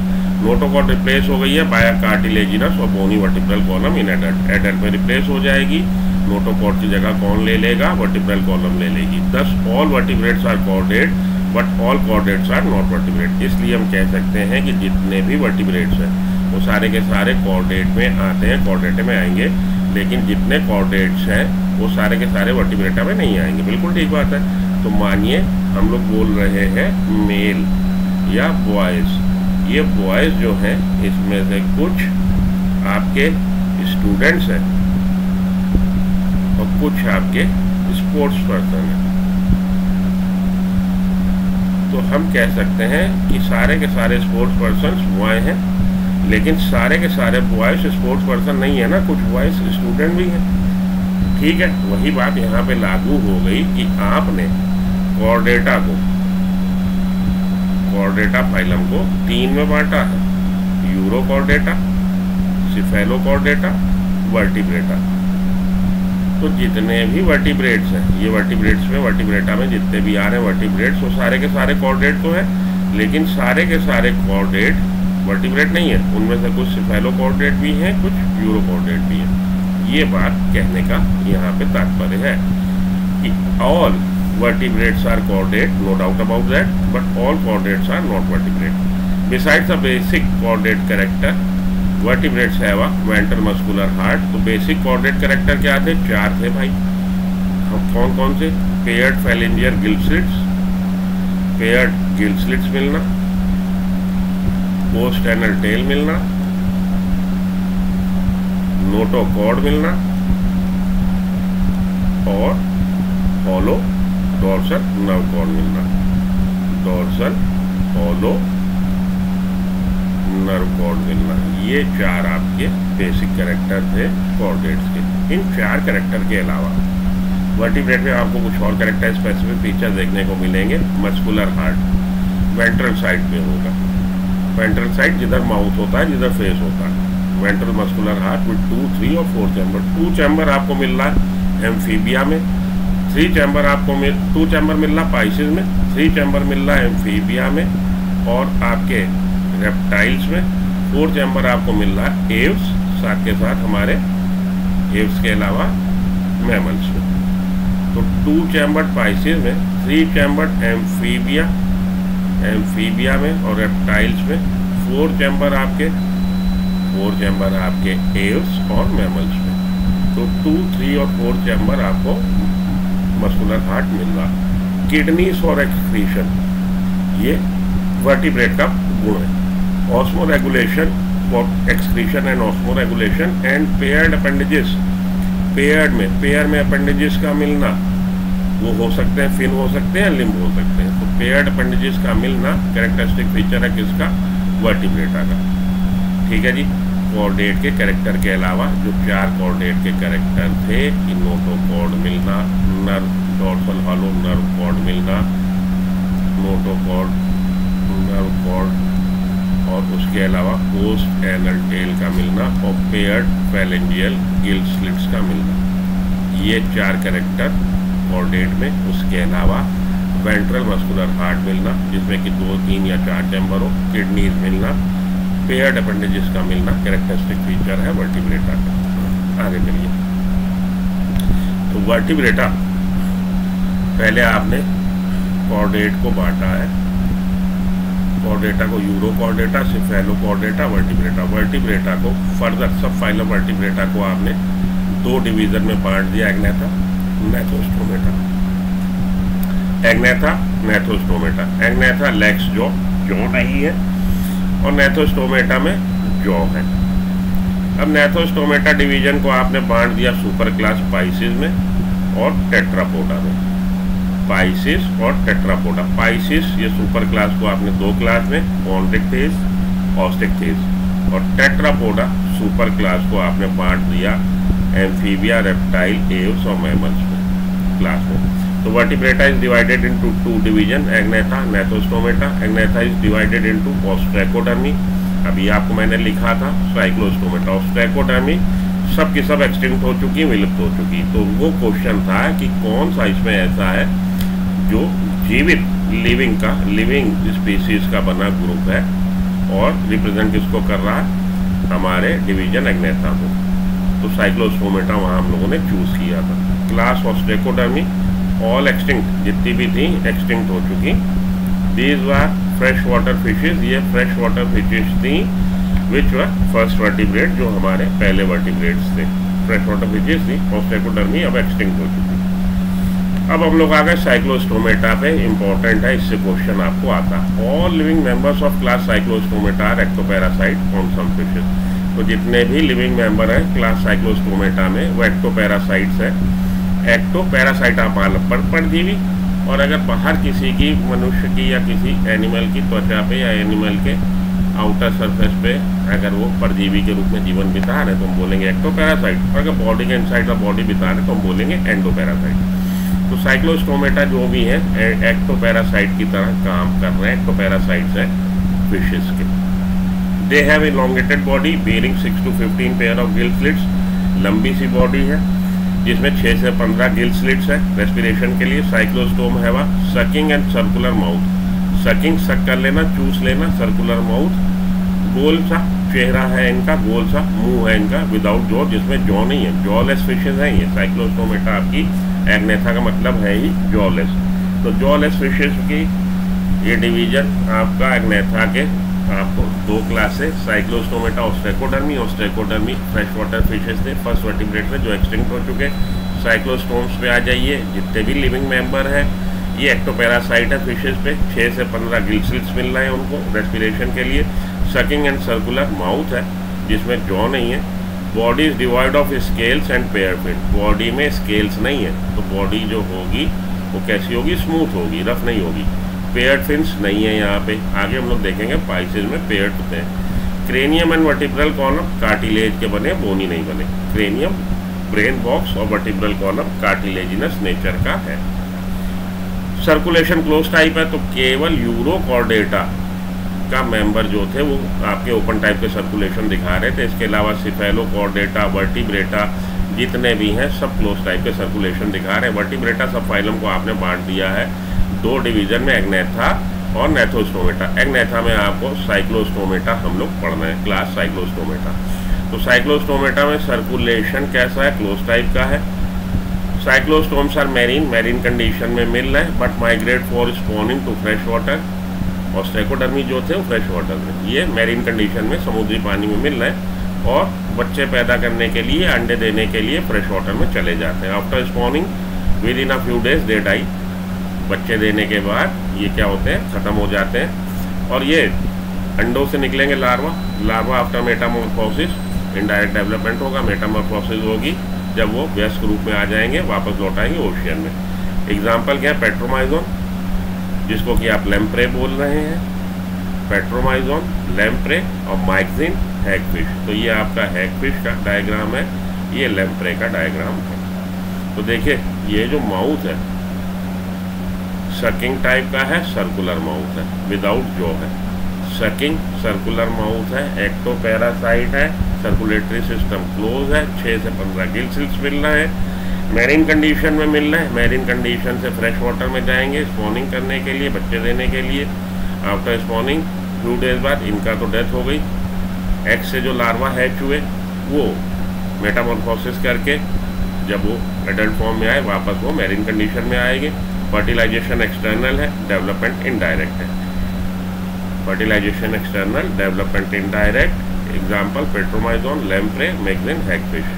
Speaker 1: नोटोकॉर्ड रिप्लेस हो गई है बाय कार्टिलेजिनस और bony vertebral column in adult. Adult में रिप्लेस हो जाएगी, नोटोकॉर्ड की जगह कौन ले लेगा? वर्टिब्रल कॉलम ले लेगी। This all vertebrates are chordate but all chordates are not vertebrate. इसलिए हम कह सकते हैं कि जितने भी वर्टिब्रेट्स हैं वो सारे के सारे कॉर्डेट में आते हैं, कॉर्डेटे में आएंगे, लेकिन जितने कॉर्डेट्स हैं वो सारे के सारे वर्टिब्रेटा में नहीं आएंगे। बिल्कुल ठीक बात है। तो मानिए हम लोग बोल रहे हैं मेल या बॉयज़। ये बॉयज़ जो हैं इसमें से कुछ आपके स्टूडेंट्स हैं और कुछ आपके स्पोर्ट्स पर्सन हैं। तो हम कह सकते हैं कि सारे के सारे स्पोर्ट्स पर्सन बॉय हैं, लेकिन सारे के सारे बॉयज़ स्पोर्ट्स पर्सन नहीं है ना, कुछ बॉयज़ स्टूडेंट भी हैं। ठीक है, वही बात यहाँ पे लागू हो गई कि आपने कॉर्डेटा फाइलम को 3 में बांटा है, euro Chordata, cephalo Chordata, vertebrata. तो जितने भी वर्टिब्रेट्स हैं, ये वर्टिब्रेटा में जितने भी आ रहे हैं वर्टिब्रेट्स, वो सारे के सारे कॉर्डेट तो है, लेकिन सारे के सारे कॉर्डेट वर्टिब्रेट नहीं है। उनमें से कुछ सिफेलो कॉर्डेट भी हैं, कुछ यूरो कॉर्डेट भी हैं। ये बात कहने का यहाँ पे तात्पर्य है कि all vertebrates are chordate, no doubt about that, but all chordates are not vertebrate. Besides the basic chordate character, vertebrates have a ventral muscular heart. तो बेसिक कॉर्डेट कैरेक्टर क्या थे? 4 थे भाई। कौन कौन से? Paired pharyngeal gill slits, paired gill slits मिलना, post anal tail मिलना, नोटोकॉर्ड मिलना और हॉलो डॉर्सल नर्व कॉर्ड मिलना। डॉर्सल हॉलो नर्व कॉर्ड मिलना, ये 4 आपके बेसिक कैरेक्टर थे कॉर्डेट्स के। इन 4 कैरेक्टर के अलावा वर्टिब्रेट में आपको कुछ और कैरेक्टर स्पेसिफिक फीचर देखने को मिलेंगे। मस्कुलर हार्ट वेंट्रल साइड पे होगा, वेंट्रल साइड जिधर माउथ होता है, जिधर फेस होता है। वेंट्रल मस्कुलर हार्ट विद 2, 3 और 4 चैम्बर। 2 चैम्बर आपको मिल रहा है एम्फीबिया में, 3 चैम्बर आपको 2 चैम्बर मिल रहा है पाइसिस में, 3 चैम्बर मिल रहा है एम्फीबिया में और आपके रेप्टाइल्स में, 4 चैम्बर आपको मिल रहा है एव्स, साथ के साथ हमारे एव्स के अलावा मैमल्स में। तो 2 चैम्बर पाइसिस में, 3 चैम्बर एम्फीबिया में और रेप्टाइल्स में, 4 चैम्बर आपके एव्स और मैमल्स में। तो 2, 3 और 4 चैम्बर आपको मस्कुलर हार्ट मिल रहा। किडनीज और एक्सक्रीशन, ये वर्टिब्रेट का गुण है। Osmo regulation for excretion and osmo regulation and paired appendages. Pair में अपेंडेजेस का मिलना, वो हो सकते हैं फिन हो सकते हैं, लिम्ब हो सकते हैं। तो पेयर्ड अपेंडेजेस का मिलना कैरेक्टरिस्टिक फीचर है किसका? वर्टिब्रेटा का। ठीक है जी। कॉर्डेट के कैरेक्टर के अलावा जो 4 कॉर्डेट के कैरेक्टर थे, नोटोकॉर्ड मिलना, nerve dorsal hollow nerve cord मिलना, नोटोकॉर्ड नर्व कॉर्ड और उसके अलावा पोस्ट एनल टेल का मिलना और पेयर्ड फैलेंजियल गिल स्लिट्स का मिलना, ये 4 कैरेक्टर कॉर्डेट में। उसके अलावा वेंट्रल मस्कुलर हार्ट मिलना जिसमें कि 2, 3 या 4 चैम्बर हो, किडनीज मिलना, पेयर्ड अपेंडेजेस का मिलना कैरेक्टरिस्टिक फीचर है वर्टिब्रेटा का। आगे चलिए। तो वर्टिब्रेटा पहले आपने कॉर्डेट को बांटा है, कॉर्डेटा को euro Chordata, cephalo Chordata, vertebrata. Vertebrata को फर्दर सब फाइलम वर्टिब्रेटा को आपने 2 डिवीजन में बांट दिया, Agnatha, Gnathostomata. Agnatha Gnathostomata. Agnatha lakhs jaw, jaw नहीं है, और नेथोस्टोमेटा में जॉ है। अब नेथोस्टोमेटा डिवीजन को आपने बांट दिया सुपर क्लास पाइसिस में और टेट्रापोडा में। पाइसिस और टेट्रापोडा। पाइसिस ये सुपर क्लास को आपने दो क्लास में, कॉन्ड्रिक्टेस, ऑस्टिक्टेस, और टेट्रापोडा सुपर क्लास को आपने बांट दिया एम्फीबिया, रेप्टाइल, एव्स और मैमल्स में क्लास में। तो Vertebrata is divided into two division, Agnatha, Gnathostomata. Agnatha is divided into Ostracodermi, अभी आपको मैंने लिखा था साइक्लोस्टोमेटा। ऑस्ट्रैकोडर्मी सब की सब एक्सटिंक्ट हो चुकी, विलुप्त हो चुकी। तो वो क्वेश्चन था कि कौन सा इसमें ऐसा है जो जीवित लिविंग स्पीसीज का बना ग्रुप है और रिप्रेजेंट किसको कर रहा है, हमारे डिवीजन एग्नेथा को। तो साइक्लोस्टोमेटा वहाँ हम लोगों ने चूज किया था। क्लास ऑस्ट्रैकोडर्मी ऑल एक्सटिंक्ट, जितनी भी थी एक्सटिंक्ट हो चुकी। These were fresh water fishes, ये फ्रेश वाटर फिशेज थी विच वर फर्स्ट वर्टिब्रेट, जो हमारे पहले वर्टिब्रेट्स थे, फ्रेश वाटर फिशेज थी। ऑस्ट्रैकोडर्मी अब एक्सटिंक्ट हो चुकी। अब हम लोग आ गए साइक्लोस्टोमेटा पे, इंपॉर्टेंट है, इससे क्वेश्चन आपको आता है। All living members of class Cyclostomata are ectoparasite on some fishes. तो जितने भी लिविंग मेंबर हैं क्लास साइक्लोस्टोमेटा में वो एक्टोपैरासाइट्स है। एक्टोपैरासाइट आप परजीवी, और अगर बाहर किसी की, मनुष्य की या किसी एनिमल की त्वचा पे या एनिमल के आउटर सरफेस पे अगर वो परजीवी के रूप में जीवन बिता रहे तो हम बोलेंगे एक्टोपैरासाइट, और अगर बॉडी के इनसाइड द बॉडी बिता रहे तो हम बोलेंगे एंडोपैरासाइट। तो साइक्लोस्टोमेटा जो भी है एक्टोपैरासाइट की तरह काम कर रहे हैं, एक्टोपैरासाइट्स है फिशेस के। They have elongated body bearing 6 to 15 pair of gill slits, लंबी सी बॉडी है जिसमें 6 से 15 गिल स्लिट्स है रेस्पिरेशन के लिए। साइक्लोस्टोम है वह sucking and circular mouth, sucking सक कर लेना, चूस लेना, सर्कुलर माउथ, गोल सा चेहरा है इनका, गोल सा मुंह है इनका, विदाउट जॉ, जिसमें जॉ नहीं है, जॉलेस फिशेज हैं ये। साइक्लोस्टोमेटा आपकी एग्नेथा का मतलब है ही जॉलेस। तो जॉलेस फिशेज की ये डिवीजन आपका एग्नेथा के आपको दो classes, Cyclostomata Ostracodermi. Ostracodermi fresh water fishes थे, फर्स्ट वर्टिब्रेट थे जो एक्सटिंक्ट हो चुके। साइक्लोस्टोम्स पे आ जाइए, जितने भी लिविंग मेंबर हैं ये एक्टोपैरासाइट है फिशेज पे। 6 से 15 गिल स्लिट्स मिल रहे हैं उनको रेस्पिरेशन के लिए। सकिंग एंड सर्कुलर माउथ है जिसमें जॉ नहीं है। Body is divide of scales and pair fin, body में स्केल्स नहीं है तो बॉडी जो होगी वो कैसी होगी, स्मूथ होगी, रफ नहीं होगी। पेयर्ड फिन्स नहीं है यहाँ पे, आगे हम लोग देखेंगे पाइसेस में पेयर्ड होते हैं। Cranium and vertebral column cartilage के बने, बोनी नहीं बने। क्रेनियम ब्रेन बॉक्स और वर्टिब्रल कॉलम कार्टिलेजिनस नेचर का है। सर्कुलेशन क्लोज टाइप है तो केवल यूरोकॉर्डेटा का मेंबर जो थे वो आपके ओपन टाइप के सर्कुलेशन दिखा रहे थे। इसके अलावा सिफेलोकॉर्डेटा, वर्टिब्रेटा जितने भी हैं सब क्लोज टाइप के सर्कुलेशन दिखा रहे हैं। वर्टिब्रेटा सब फाइलम को आपने बांट दिया है दो डिवीजन में, एग्नेथा और नेथोस्टोमेटा। एग्नेथा में आपको साइक्लोस्टोमेटा हम लोग पढ़ना है, क्लास साइक्लोस्टोमेटा। तो साइक्लोस्टोमेटा में सर्कुलेशन कैसा है, क्लोज टाइप का है। साइक्लोस्टोम्स आर मैरीन कंडीशन में मिल रहे हैं but migrate for spawning to fresh water. Ostracodermi जो थे वो फ्रेश वाटर में, ये मैरीन कंडीशन में समुद्री पानी में मिल रहे हैं और बच्चे पैदा करने के लिए, अंडे देने के लिए फ्रेश वाटर में चले जाते हैं। After spawning within a few days they die, बच्चे देने के बाद ये क्या होते हैं, ख़त्म हो जाते हैं। और ये अंडों से निकलेंगे larva after Metamorphosis, indirect development होगा, मेटामॉर्फोसिस होगी, जब वो वयस्क रूप में आ जाएंगे वापस लौट आएंगे ओशियन में। एग्जाम्पल क्या है, पेट्रोमाइजोन जिसको कि आप लैम्प्रे बोल रहे हैं, पेट्रोमाइजोन, लैम्प्रे और माइक्सिन हैगफिश। तो ये आपका हैगफिश का डायग्राम है, ये लैम्प्रे का डायग्राम है। तो देखिए ये जो माउथ है सकिंग टाइप का है, सर्कुलर माउथ है, विदाउट जॉ है। सकिंग सर्कुलर माउथ है, एक्टोपैरासाइट है, सर्कुलेटरी सिस्टम क्लोज है, 6 से 15 गिल स्लिट्स मिल रहे हैं, मैरीन कंडीशन में मिल रहे हैं। मैरीन कंडीशन से फ्रेश वाटर में जाएंगे स्पॉनिंग करने के लिए, बच्चे देने के लिए। आफ्टर स्पॉनिंग फ्यू डेज बाद इनका तो डेथ हो गई। एग से जो लार्वा हैच हुए वो मेटामॉर्फोसिस करके जब वो एडल्ट फॉर्म में आए वापस वो मैरीन कंडीशन में आएंगे। फर्टिलाइजेशन एक्सटर्नल है, डेवलपमेंट इनडायरेक्ट है। Fertilization external, development indirect. Example Petromyzon, lamprey, Myxine, hagfish.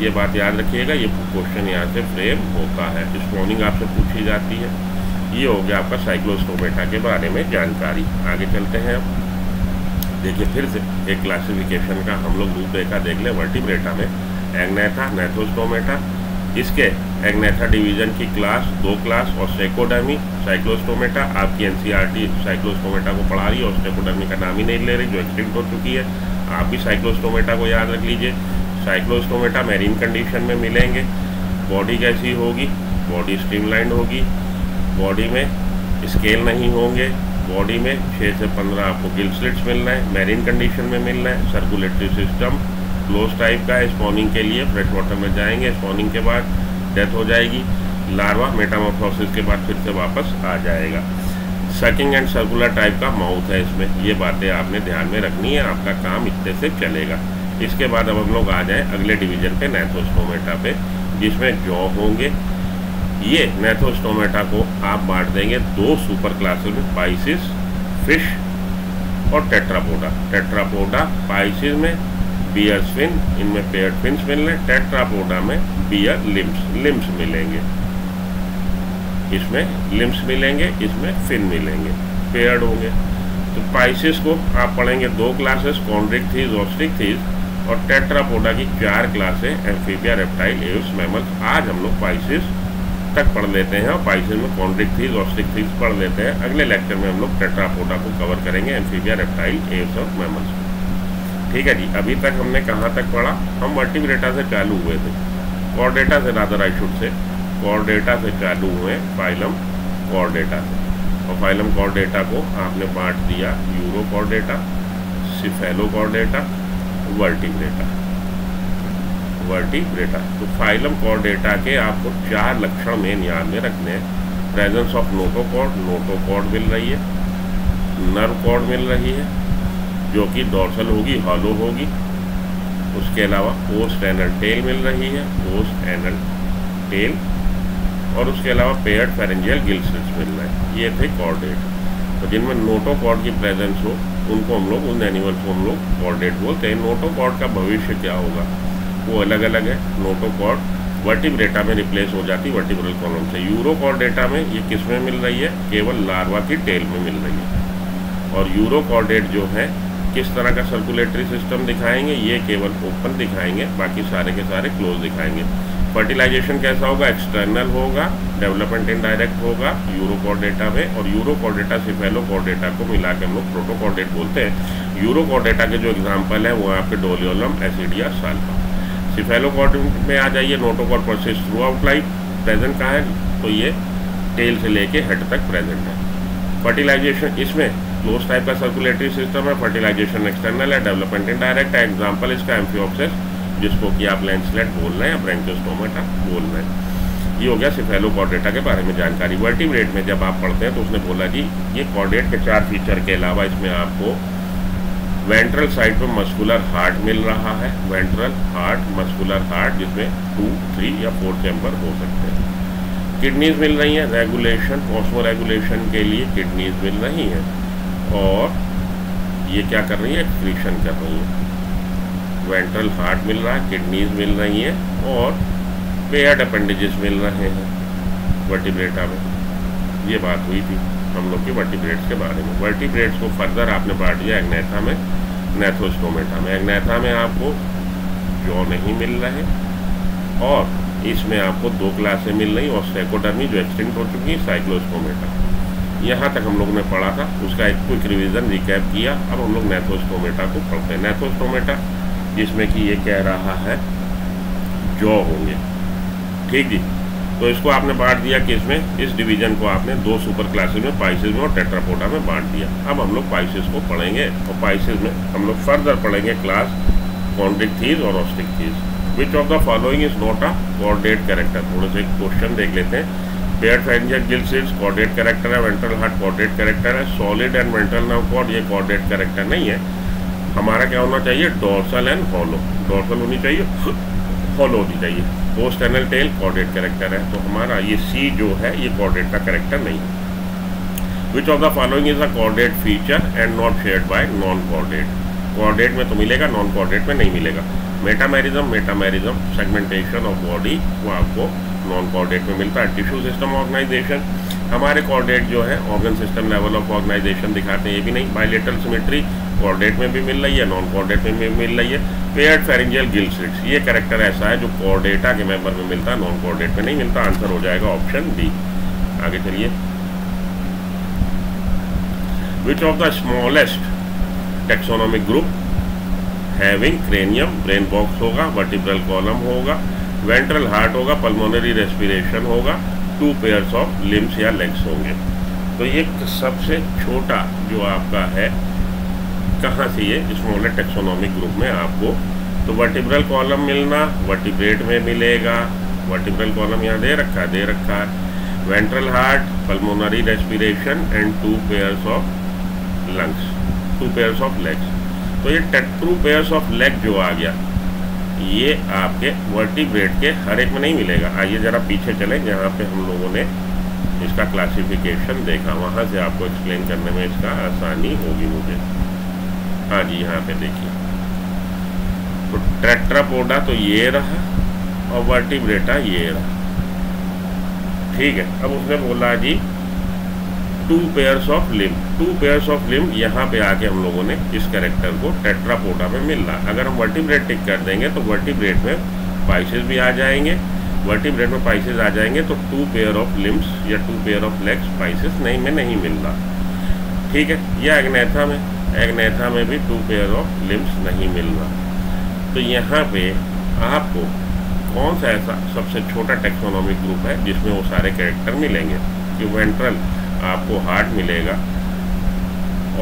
Speaker 1: ये बात याद रखिएगा, ये क्वेश्चन यहाँ से फ्रेम होता है। स्पॉनिंग आपसे पूछी जाती है, ये हो गया आपका साइक्लोस्टोमेटा के बारे में जानकारी। आगे चलते हैं अब। देखिए फिर से एक क्लासिफिकेशन का हम लोग रूपरेखा देख लें। वर्टिब्रेटा में एग्नेथा, नेथोस्टोमेटा, इसके एग्नेथा डिवीजन की क्लास 2 क्लास और स्टेकोडर्मी, साइक्लोस्टोमेटा। आपकी एनसीईआरटी साइक्लोस्टोमेटा को पढ़ा रही है और स्टेकोडर्मी का नाम ही नहीं ले रही, जो एक्सटिंक्ट हो चुकी है। आप भी साइक्लोस्टोमेटा को याद रख लीजिए। साइक्लोस्टोमेटा मैरीन कंडीशन में मिलेंगे। बॉडी कैसी होगी? बॉडी स्ट्रीमलाइन होगी। बॉडी में स्केल नहीं होंगे। बॉडी में 6 से 15 आपको गिल स्लिट्स मिल रहे हैं, मैरीन कंडीशन में मिल रहे हैं। सर्कुलेटरी सिस्टम क्लोज टाइप का है। स्पॉनिंग के लिए फ्रेश वाटर में जाएंगे, स्पॉनिंग के बाद डेथ हो जाएगी। लार्वा मेटामॉर्फोसिस के बाद फिर से वापस आ जाएगा। सकिंग एंड सर्कुलर टाइप का माउथ है इसमें। ये बातें आपने ध्यान में रखनी है, आपका काम इतने से चलेगा। इसके बाद अब हम लोग आ जाएं अगले डिवीजन पे, नेथोस्टोमेटा पे, जिसमें जॉ होंगे। ये नेथोस्टोमेटा को आप बांट देंगे 2 सुपर क्लासेस में, पाइसिस, फिश और टेट्रापोडा। टेट्रापोडा पाइसिस में बियर फिन, इनमें पेयर्ड फिन्स मिल रहे हैं। टेट्रापोडा में बियर लिम्स मिलेंगे। इसमें लिम्स मिलेंगे, इसमें फिन मिलेंगे, पेयर्ड होंगे। तो पाइसिस को आप पढ़ेंगे 2 क्लासेस, कॉन्ड्रिक्थिस, ऑस्ट्रिक्थिस, और टेट्रापोडा की 4 classes, amphibia, reptile, Aves, mammals. आज हम लोग पाइसिस तक पढ़ लेते हैं और पाइसिस में कॉन्ड्रिक्थिस, ऑस्ट्रिक्थिस पढ़ लेते हैं। अगले लेक्चर में हम लोग टेट्रापोडा को कवर करेंगे, एम्फीबिया, रेप्टाइल, एव्स और मैमल्स। ठीक है जी। अभी तक हमने कहाँ तक पढ़ा? हम वर्टिब्रेटा से चालू हुए थे, कॉर्डेटा से, rather I should say Chordata से चालू हुए, फाइलम कॉर्डेटा से। और फाइलम कॉर्डेटा को आपने बांट दिया यूरोकॉर्डेटा, सिफेलोकॉर्डेटा, वर्टिब्रेटा। तो फाइलम कॉर्डेटा के आपको 4 लक्षण मेन याद में रखने हैं। प्रेजेंस ऑफ नोटोकॉर्ड मिल रही है, नर्व कॉर्ड मिल रही है जो कि डॉर्सल होगी, हॉलो होगी। उसके अलावा पोस्ट एनल टेल मिल रही है, पोस्ट एनल टेल, और उसके अलावा पेयर्ड फेरेंजियल गिल स्लिट्स मिल रहे हैं। ये थे कॉर्डेट। तो जिनमें नोटोकॉर्ड की प्रेजेंस हो उनको हम लोग, उन एनिमल्स को हम लोग कॉर्डेट बोलते हैं। नोटोकॉर्ड का भविष्य क्या होगा वो अलग अलग है। नोटोकॉर्ड वर्टिब्रेटा में रिप्लेस हो जाती वर्टिब्रल कॉलम से। यूरोकॉर्डेटा में ये किस में मिल रही है? केवल लार्वा की टेल में मिल रही है। और यूरोकॉर्डेट जो है किस तरह का सर्कुलेटरी सिस्टम दिखाएंगे? ये केवल ओपन दिखाएंगे, बाकी सारे के सारे क्लोज दिखाएंगे। फर्टिलाइजेशन कैसा होगा? एक्सटर्नल होगा। डेवलपमेंट इनडायरेक्ट होगा यूरोकॉर्डेटा में। और यूरोकॉर्डेटा सिफेलोकॉर्डेटा को मिला के हम लोग प्रोटोकॉर्डेट बोलते हैं। यूरोकॉर्डेटा के जो एग्जाम्पल है वो आपके डोलियोलम, एसिडिया, साल्फा। सिफेलोकॉर्डेट में आ जाइए। Notochord persist through out life. Present कहाँ है? तो ये टेल से लेके हेड तक प्रेजेंट है। फर्टिलाइजेशन इसमें क्लोज टाइप का सर्कुलेटरी सिस्टम है। फर्टिलाइजेशन एक्सटर्नल है, डेवलपमेंट इनडायरेक्ट है। एग्जाम्पल इसका एम्फियोप्सिस, जिसको कि आप लैंसलेट बोल रहे हैं, ब्रैंकियोस्टोमेटा बोल रहे हैं। ये हो गया सिफेलोकॉर्डेटा के बारे में जानकारी। वर्टिब्रेट में जब आप पढ़ते हैं तो उसने बोला जी ये कॉर्डेट के 4 फीचर के अलावा इसमें आपको वेंट्रल साइड पर मस्कुलर हार्ट मिल रहा है। वेंट्रल हार्ट, मस्कुलर हार्ट, जिसमें 2, 3 या 4 चैम्बर हो सकते हैं। किडनीज मिल रही हैं, रेगुलेशन, ऑस्मो रेगुलेशन के लिए किडनीज मिल रही हैं। और ये क्या कर रही है? एक्सक्रीशन कर रही है। वेंट्रल हार्ट मिल रहा है, किडनीज मिल रही हैं और पेयर्ड अपेंडेजेस मिल रहे हैं वर्टिब्रेटा में। ये बात हुई थी हम लोग के वर्टिब्रेट्स के बारे में। वर्टिब्रेट्स को फर्दर आपने बांट दिया एग्नेथा में, नेथोस्टोमेटा में। एग्नेथा में आपको जॉ नहीं मिल रहे और इसमें आपको 2 क्लासें मिल रही, और स्टेकोडर्मी जो एक्सटिंक्ट हो चुकी है, साइक्लोस्टोमेटा। यहाँ तक हम लोग ने पढ़ा था, उसका एक क्विक रिवीजन रिकैप किया। अब हम लोग नेथोस्टोमेटा को पढ़ते हैं। नेथोस्टोमेटा जिसमें कि ये कह रहा है जॉ होंगे। ठीक जी। तो इसको आपने बांट दिया कि इसमें, इस डिवीजन को आपने 2 सुपर क्लासेस में, पाइसिस में और टेट्रापोडा में बांट दिया। अब हम लोग पाइसिस को पढ़ेंगे और पाइसिस में हम लोग फर्दर पढ़ेंगे क्लास कॉन्ड्रिक्थिस और Osteichthyes. Which of the following is not a chordate character? थोड़े से क्वेश्चन देख लेते हैं। Paired pharyngeal gill slits chordate character है। वेंट्रल हार्ट कॉर्डेट कैरेक्टर है। Solid and ventral nerve cord ये कॉर्डेट कैरेक्टर नहीं है। हमारा क्या होना चाहिए? Dorsal and hollow. डॉर्सल होनी चाहिए, हॉलो होनी चाहिए। Post anal tell chordate character है। तो हमारा ये सी जो है ये कॉर्डेट का कैरेक्टर नहीं है। विच of the following is a chordate feature and not shared by non chordate? Chordate में तो मिलेगा, नॉन कॉर्डेट में नहीं मिलेगा। मेटामेरिज्म सेगमेंटेशन ऑफ बॉडी वो आपको नॉन कॉर्डेट में मिलता है। टिश्यू सिस्टम ऑर्गेनाइजेशन हमारे कोऑर्डिनेट जो है organ system level of organization दिखाते हैं, ये भी नहीं। बायलेटरल सिमेट्री कोऑर्डिनेट में भी मिल रही है, नॉन कोऑर्डिनेट में भी मिल रही है। पेयर्ड फेरिंजियल गिल स्लिट्स, ये कैरेक्टर ऐसा है जो कोऑर्डिनेटा के मेंबर में मिलता है, नॉन कोऑर्डिनेट में नहीं मिलता। आंसर हो जाएगा ऑप्शन डी। आगे चलिए। विच of the smallest taxonomic group having cranium, brain box होगा, वर्टिब्रल कॉलम होगा, वेंट्रल हार्ट होगा, पल्मोनरी रेस्पिरेशन होगा, 2 पेयर्स ऑफ लिम्स या लेग्स होंगे। तो ये सबसे छोटा जो आपका है, कहाँ से ये स्मॉलेस्ट टेक्सोनोमिक ग्रुप में आपको, तो वर्टिब्रल कॉलम मिलना वर्टिब्रेट में मिलेगा। वर्टिब्रल कॉलम यहाँ दे रखा है। Ventral heart, pulmonary respiration and 2 pairs of lungs, 2 pairs of legs. तो ये 2 पेयर्स ऑफ लेग जो आ गया, ये आपके वर्टिब्रेट के हर एक में नहीं मिलेगा। आइए ज़रा पीछे चलें, जहाँ पे हम लोगों ने इसका क्लासिफिकेशन देखा, वहाँ से आपको एक्सप्लेन करने में इसका आसानी होगी मुझे। हाँ जी, यहाँ पे देखिए, तो टेट्रापोडा तो ये रहा और वर्टिब्रेटा ये रहा, ठीक है। अब उसने बोला जी 2 pairs of limb, 2 pairs of limb यहाँ पे आके हम लोगों ने इस कैरेक्टर को टेट्रापोडा में मिल रहा। अगर हम वर्टिब्रेट टिक कर देंगे तो वर्टिब्रेट में पाइसेस भी आ जाएंगे, वर्टिब्रेट में पाइसेस आ जाएंगे, तो 2 पेयर ऑफ लिम्स या 2 पेयर ऑफ लेग्स पाइसेस नहीं मिल रहा, ठीक है। या एग्नेथा में भी 2 पेयर ऑफ लिम्स नहीं मिल रहा। तो यहाँ पे आपको कौन सा ऐसा सबसे छोटा टेक्सोनोमिक ग्रुप है जिसमें वो सारे कैरेक्टर मिलेंगे? कि वेंट्रल आपको हार्ट मिलेगा,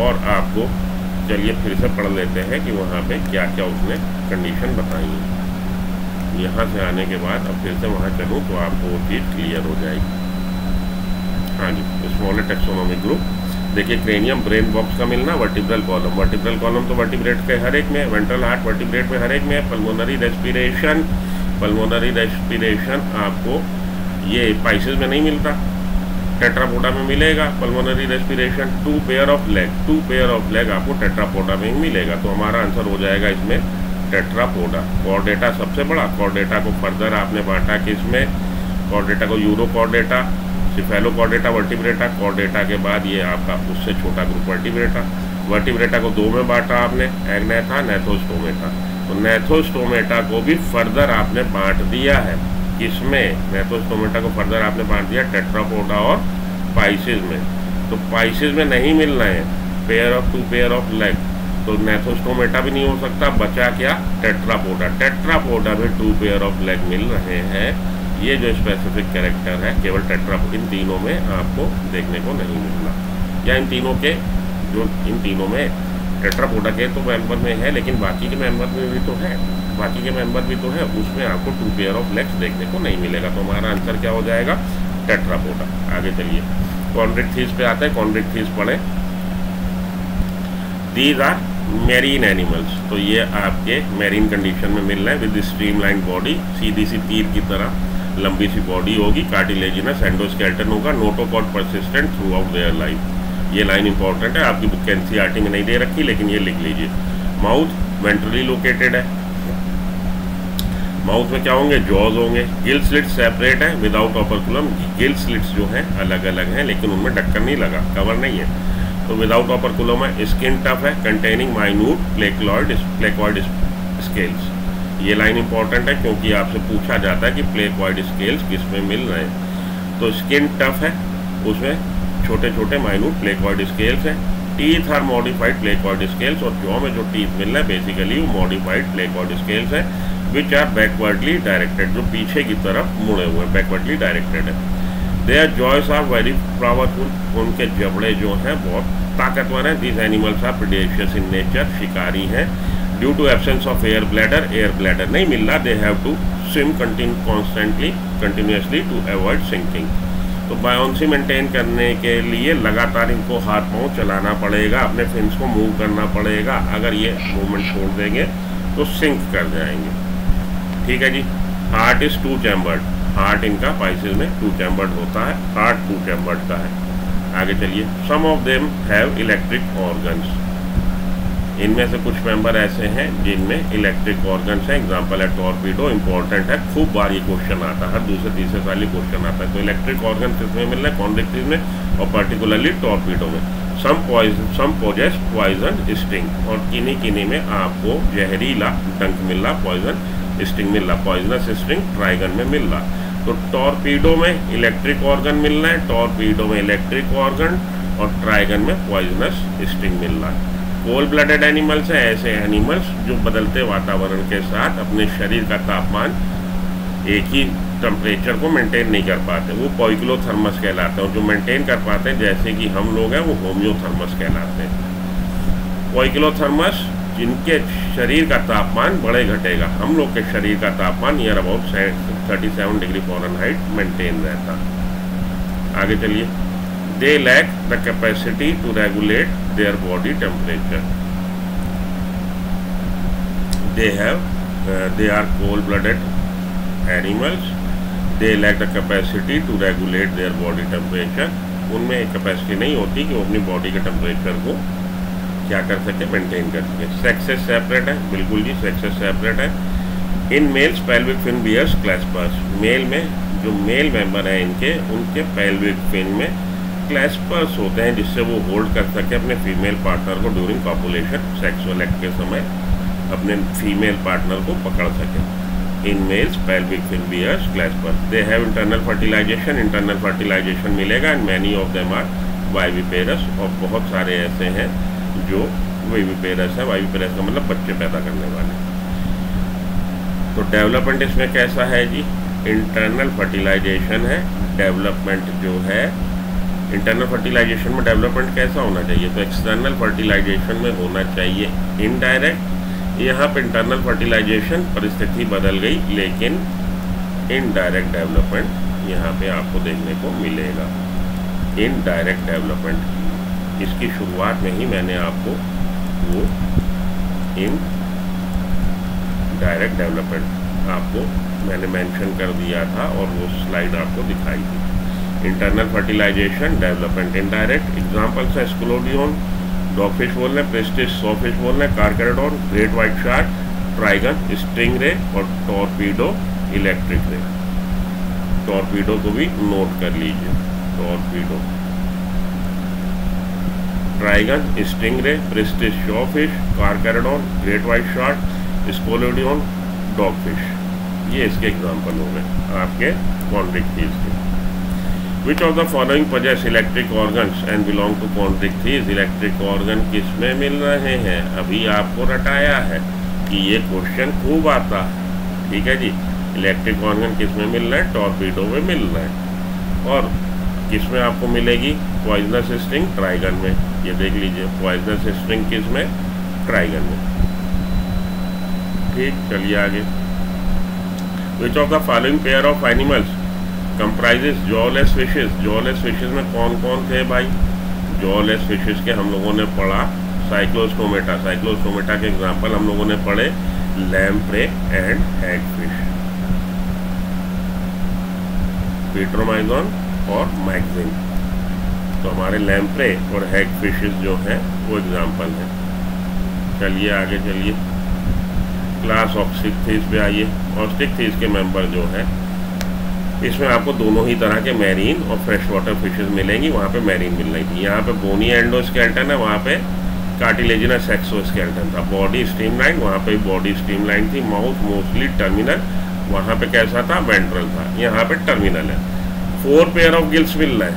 Speaker 1: और आपको चलिए फिर से पढ़ लेते हैं कि वहाँ पे क्या क्या उसने कंडीशन बताई है। यहाँ से आने के बाद अब फिर से वहाँ चलूँ तो आपको वो चीज़ क्लियर हो जाएगी। हाँ जी, स्मॉलेस्ट टेक्सोनोमिक ग्रुप देखिए, क्रेनियम ब्रेन बॉक्स का मिलना, वर्टिब्रल कॉलम तो वर्टिब्रेट के हर एक में, वेंट्रल हार्ट वर्टिब्रेट में हर एक में, पल्मोनरी रेस्पिरेशन आपको ये पाइसेस में नहीं मिलता, टेट्रापोडा में मिलेगा। Pulmonary respiration 2 pair of leg आपको टेट्रापोडा में ही मिलेगा। तो हमारा आंसर हो जाएगा इसमें टेट्रापोडा। कॉर्डेटा सबसे बड़ा, कॉर्डेटा को फर्दर आपने बांटा किसमें? कॉर्डेटा को यूरोकॉर्डेटा, सिफेलोकॉर्डेटा, वर्टिब्रेटा। कॉर्डेटा के बाद ये आपका उससे छोटा ग्रुप वर्टिब्रेटा को 2 में बांटा आपने, एग्नेथा, नेथोस्टोमेटा। तो नेथोस्टोमेटा को भी फर्दर आपने बांट दिया है किसमें? नेथोस्टोमेटा को फर्दर आपने बांट दिया टेट्रापोडा और पाइसेस में। तो पाइसेस में नहीं मिल रहे हैं 2 पेयर ऑफ लेग, तो नेथोस्टोमेटा भी नहीं हो सकता, बचा क्या? टेट्रापोडा में 2 पेयर ऑफ लेग मिल रहे हैं। ये जो स्पेसिफिक कैरेक्टर है केवल इन तीनों में आपको देखने को नहीं मिलना, या इन तीनों में टेट्रापोडा के तो मेंबर में है, लेकिन बाकी के मेंबर में भी तो है, उसमें आपको 2 पेयर ऑफ लेग्स देखने को नहीं मिलेगा। तो हमारा आंसर क्या हो जाएगा? टेट्रापोडा। आगे चलिए, कॉन्ड्रिक्थिस पे आता है, कॉन्ड्रिक्थिस पढ़े। दीज आर मैरीन एनिमल्स, तो ये आपके मैरीन कंडीशन में मिल रहे हैं विद स्ट्रीमलाइन बॉडी, सीधी सी तीर की तरह लंबी सी बॉडी होगी, कार्टिलेजिनस एंडोस्केलेटन होगा, नोटोकॉट persistent throughout their life. ये लाइन इंपॉर्टेंट है, आपकी बुक एनसीईआरटी में नहीं दे रखी, लेकिन ये लिख लीजिए। माउथ वेंट्रली लोकेटेड है, माउथ में क्या होंगे? जॉज होंगे। गिल स्लिट्स सेपरेट है विदाउट ऑपरकुलम, गिल स्लिट्स जो हैं अलग अलग हैं, लेकिन उनमें ढक्कन नहीं लगा, कवर नहीं है, तो विदाउट ऑपरकुलम है। स्किन टफ है, कंटेनिंग माइन्यूट प्लेकॉइड स्केल्स। ये लाइन इंपॉर्टेंट है क्योंकि आपसे पूछा जाता है कि प्लेकॉइड स्केल्स किस में मिल रहे हैं। तो स्किन टफ है, उसमें छोटे छोटे माइन्यूट प्लेकॉइड स्केल्स हैं। Teeth are modified placoid scales, और जॉ में जो टीथ मिल रहा है बेसिकली वो मॉडिफाइड प्लेकॉइड स्केल्स है, विच आर बैकवर्डली डायरेक्टेड, जो पीछे की तरफ मुड़े हुए हैं, बैकवर्डली डायरेक्टेड है। Their jaws are very powerful, उनके जबड़े जो हैं बहुत ताकतवर हैं। This animals are predaceous in nature, शिकारी हैं। Due to absence of air bladder नहीं मिल रहा, they have to swim continuously to avoid sinking. तो बायोन्सी मेंटेन करने के लिए लगातार इनको हाथ पांव चलाना पड़ेगा, अपने फिन्स को मूव करना पड़ेगा। अगर ये मूवमेंट छोड़ देंगे तो सिंक कर जाएंगे, ठीक है जी। हार्ट इज 2 चैम्बर्ड, हार्ट इनका पाइसेस में 2 चैम्बर्ड होता है, हार्ट 2 चैम्बर्ड का है। आगे चलिए, some of them have electric organs, इनमें से कुछ मेंबर ऐसे हैं जिनमें इलेक्ट्रिक ऑर्गन्स हैं। एग्जांपल है टॉर्पीडो, इंपॉर्टेंट है, खूब बार ये क्वेश्चन आता है, हर दूसरे तीसरे साल ये क्वेश्चन आता है। तो इलेक्ट्रिक ऑर्गन किसमें मिल रहा है? कॉन्ड्रिक्टिव में, और पर्टिकुलरली टॉर्पीडो में। सम पोजेस पॉइजन स्टिंग, और किन्हीं में आपको जहरीला डंक मिल रहा, पॉइजन स्टिंग मिल रहा, पॉइजनस स्टिंग ट्राइगन में मिल रहा। तो टॉर्पीडो में इलेक्ट्रिक ऑर्गन मिल रहा है, टॉर्पीडो में इलेक्ट्रिक ऑर्गन, और ट्राइगन में पॉइजनस स्टिंग मिल रहा है। कोल्ड ब्लडेड एनिमल्स हैं ऐसे एनिमल्स जो बदलते वातावरण के साथ अपने शरीर का तापमान एक ही टेम्परेचर को मेंटेन नहीं कर पाते, वो पॉइक्लोथर्मस कहलाते हैं। जो मेंटेन कर पाते हैं जैसे कि हम लोग हैं, वो होम्योथर्मस कहलाते हैं। पॉइक्लोथर्मस जिनके शरीर का तापमान बड़े घटेगा, हम लोग के शरीर का तापमान near about 37 degree Fahrenheit maintain रहता। आगे चलिए। They lack the capacity to regulate their body temperature. They are cold-blooded animals. They lack the capacity to regulate their body temperature. उनमें कैपेसिटी नहीं होती कि वो अपनी बॉडी के टेम्परेचर को क्या कर सके, मेंटेन कर सके। सेक्सेस सेपरेट है, बिल्कुल जी सेक्सेस सेपरेट है। In males pelvic fin bears claspers, male में जो मेल मेंबर हैं इनके, उनके पेल्विक फिन में क्लैस्पर्स होते हैं जिससे वो होल्ड कर सके अपने फीमेल पार्टनर को ड्यूरिंग कॉपुलेशन, सेक्सुअल एक्ट के समय अपने फीमेल पार्टनर को पकड़ सके। In males pelvic fin bears claspers. They have internal fertilization, internal fertilization मिलेगा। And many of them are viviparous, और बहुत सारे ऐसे हैं जो वाइविपेरस है। वाइविपेरस का मतलब बच्चे पैदा करने वाले। तो डेवलपमेंट इसमें कैसा है जी? इंटरनल फर्टिलाइजेशन है। डेवलपमेंट जो है, इंटरनल फर्टिलाइजेशन में डेवलपमेंट कैसा होना चाहिए? तो एक्सटर्नल फर्टिलाइजेशन में होना चाहिए इनडायरेक्ट। यहाँ पे इंटरनल फर्टिलाइजेशन परिस्थिति बदल गई, लेकिन इनडायरेक्ट डेवलपमेंट यहाँ पे आपको देखने को मिलेगा। इनडायरेक्ट डेवलपमेंट, इसकी शुरुआत में ही मैंने आपको वो इनडायरेक्ट डेवलपमेंट आपको मैंने मेंशन कर दिया था, और वो स्लाइड आपको दिखाई थी। Internal fertilization, development indirect. Examples है स्क्लोडियन, डॉगफिश बोल रहे हैं, प्रेस्टिस सॉफिश बोल रहे हैं, Carcharodon, great white shark, Trygon, sting ray, और टॉर्पीडो इलेक्ट्रिक रे। टॉर्पीडो को भी नोट कर लीजिए। Torpedo, Trygon, sting ray, Pristis sawfish, Carcharodon, great white shark, Scoliodon, dogfish, ये इसके एग्जाम्पल हो गए आपके कॉन्ड्रिक्टीज के। Which of the following possess electric organs and belong to chondrichthyes? Electric organ किस में मिल रहे हैं? अभी आपको रटाया है कि ये क्वेश्चन खूब आता है, ठीक है जी। इलेक्ट्रिक ऑर्गन किस में मिल रहा है? टॉर्पीडो में मिल रहा है। और किस में आपको मिलेगी? पॉइजनस स्टिंग ट्राइगन में। ये देख लीजिए, पॉइजनस स्टिंग किस में? ट्राइगन में। ठीक, चलिए आगे। Which of the following pair of animals comprises jawless fishes? Jawless fishes में कौन कौन थे भाई? जॉलेस फिशेस के हम लोगों ने पढ़ा साइक्लोस्टोमेटा। साइक्लोस्टोमेटा के एग्जांपल हम लोगों ने पढ़े लैम्प्रे एंड हैगफिश, पीट्रोमाइजोन और मैगजीन। तो हमारे लैम्प्रे और हैगफिशेस जो हैं वो एग्जांपल हैं। चलिए आगे चलिए। क्लास ऑस्टिकथीज पे आइए। ऑस्टिकथीज के मेंबर जो हैं, इसमें आपको दोनों ही तरह के मैरीन और फ्रेश वाटर फिशेस मिलेंगी। वहाँ पे मैरीन मिल रही थी। यहाँ पे बोनी एंडोस्केलेटन है, वहाँ पे कार्टिलेजिनस एक्सोस्केलेटन था। बॉडी स्ट्रीमलाइन, वहाँ पे बॉडी स्ट्रीमलाइन थी। माउथ मोस्टली टर्मिनल, वहाँ पे कैसा था? वेंट्रल था। यहाँ पे टर्मिनल है। 4 पेयर ऑफ गिल्स मिल रहा है,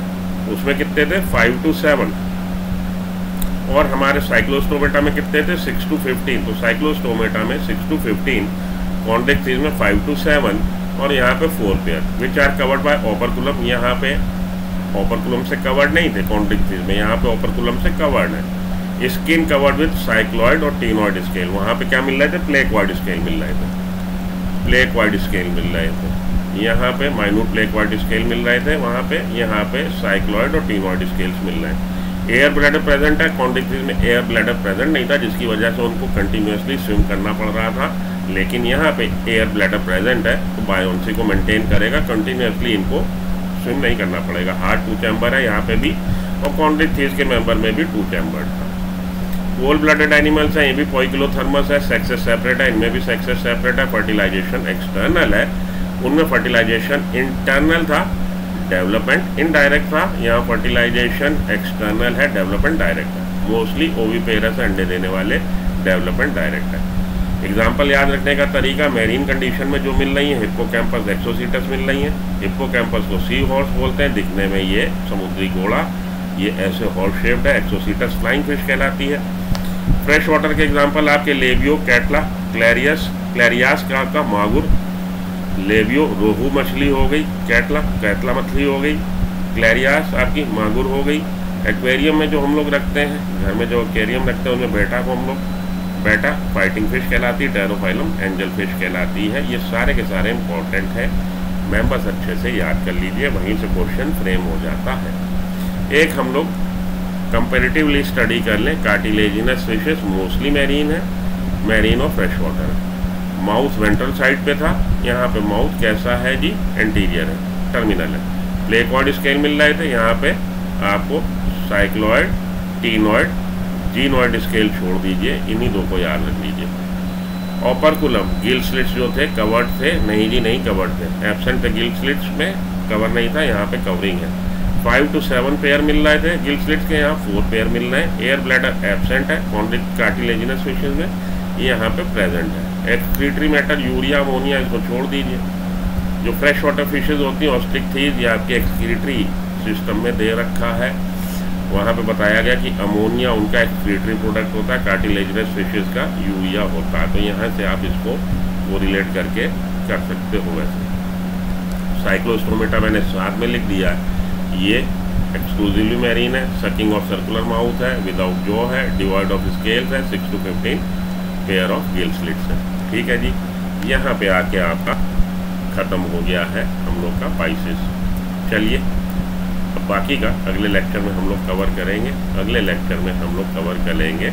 Speaker 1: उसमें कितने थे? 5 to 7। और हमारे साइक्लोस्टोमेटा में कितने थे? 6 to 15। तो साइक्लोस्टोमेटा में 6 to 15, कॉन्ड्रिक्टीज में 5 to 7, और यहाँ पे 4 pair which are covered by operculum. यहाँ पे ओपरकुलम से कवर्ड नहीं थे कॉन्ड्रिक्टीज में, यहाँ पे ओपरकुलम से कवर्ड है। स्किन कवर्ड विद साइक्लॉइड और टीनॉइड स्केल। वहाँ पे क्या मिल रहे थे? प्लेकवाइड स्केल मिल रहे थे। प्लेकवाइड स्केल मिल रहे थे। यहाँ पे माइन्यूट प्लेकवाइड स्केल मिल रहे थे, वहाँ पे यहाँ पे साइक्लॉइड और टीनॉइड स्केल्स मिल रहे हैं। एयर ब्लैडर प्रेजेंट है, कॉन्ड्रिक्टीज में एयर ब्लैडर प्रेजेंट नहीं था, जिसकी वजह से उनको कंटिन्यूसली स्विम करना पड़ रहा था। लेकिन यहाँ पे एयर ब्लैडर प्रेजेंट है, तो बायोन्सी को मेंटेन करेगा, कंटिन्यूसली इनको स्विम नहीं करना पड़ेगा। हार्ट 2 चैम्बर है यहाँ पे भी, और कॉन्ड्रिक्टीज के मेंबर में भी 2 चैम्बर था। कोल्ड ब्लडेड एनिमल्स हैं, ये भी पोइकिलोथर्मस है, सेक्सेस सेपरेट है, इनमें भी सेक्सेस सेपरेट है। फर्टिलाइजेशन एक्सटर्नल है, उनमें फर्टिलाइजेशन इंटरनल था, डेवलपमेंट इनडायरेक्ट था। यहाँ फर्टिलाइजेशन एक्सटर्नल है, डेवलपमेंट डायरेक्ट है। मोस्टली ओविपेरस अंडे देने वाले, डेवलपमेंट डायरेक्ट है। एग्जाम्पल याद रखने का तरीका, मैरीन कंडीशन में जो मिल रही है, हिप्पोकैम्पस एक्सोसीटस मिल रही है। हिप्पोकैम्पस को सी हॉर्स बोलते हैं, दिखने में ये समुद्री घोड़ा, ये ऐसे हॉर्स शेप्ड है। एक्सोसीटस फ्लाइंग फिश कहलाती है। फ्रेश वाटर के एग्जाम्पल आपके लेबियो, कैटला, क्लैरियास का मागुर, लेबियो रोहू मछली हो गई, कैटला मछली हो गई, क्लैरियास आपकी मागुर हो गई। एक्वेरियम में जो हम लोग रखते हैं, घर में जो एक्वेरियम रखते हैं, उनमें बेटा को हम लोग बेटा फाइटिंग फिश कहलाती है, टेरोफाइलम एंजल फिश कहलाती है। ये सारे के सारे इंपॉर्टेंट है, मेंबर्स अच्छे से याद कर लीजिए, वहीं से क्वेश्चन फ्रेम हो जाता है। एक हम लोग कंपेरेटिवली स्टडी कर लें, कार्टिलेजिनस फिशेस मोस्टली मैरीन है, मैरीन और फ्रेश वाटर है। माउथ वेंट्रल साइड पे था, यहाँ पे माउथ कैसा है जी, एंटीरियर है, टर्मिनल है। प्लेकॉइड स्केल मिल रहे थे, यहाँ पे आपको साइक्लॉइड, टीनॉइड, जीनॉइड स्केल छोड़ दीजिए, इन्हीं दो को याद रख लीजिए। ऑपरकुलम, गिल स्लिट्स जो थे कवर्ड थे, नहीं जी नहीं कवर्ड थे, एब्सेंट थे गिल स्लिट्स में, कवर नहीं था, यहाँ पे कवरिंग है। 5 to 7 पेयर मिल रहे थे गिल स्लिट्स के, यहाँ 4 पेयर मिल रहे हैं। एयर ब्लैडर एब्सेंट है कार्टिलेजिनस फिशेज में, ये यहाँ पे प्रेजेंट है। एक्सक्रीटरी मैटर, यूरिया, अमोनिया, इसको छोड़ दीजिए। जो फ्रेश वाटर फिशेज होती हैं, ऑस्ट्रिक्थीज, ये आपके एक्सक्रीटरी सिस्टम में दे रखा है। वहाँ पे बताया गया कि अमोनिया उनका एक्सक्रीटरी प्रोडक्ट होता है, कार्टिलेजिनस फिशेज का यूरिया होता है। तो यहाँ से आप इसको वो रिलेट करके कर सकते हो। वैसे साइक्लोस्टोमेटा मैंने साथ में लिख दिया है, ये एक्सक्लूसिवली मैरीन है, सकिंग ऑफ सर्कुलर माउथ है, विदाउट जॉ है, डिवॉइड ऑफ स्केल्स है, 6 to 15 pair of gill slits है। ठीक है जी, यहाँ पे आके आपका ख़त्म हो गया है हम लोग का पाइसेस। चलिए अब बाकी का अगले लेक्चर में हम लोग कवर करेंगे। अगले लेक्चर में हम लोग कवर करेंगे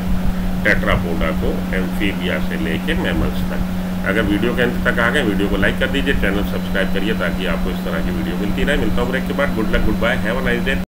Speaker 1: टेट्रापोडा को, एम्फीबिया से लेके मैमल्स तक। अगर वीडियो के अंत तक आ गए, वीडियो को लाइक कर दीजिए, चैनल सब्सक्राइब करिए ताकि आपको इस तरह की वीडियो मिलती रहे। मिलता हूँ ब्रेक के बाद। Good luck, good bye, have a nice day.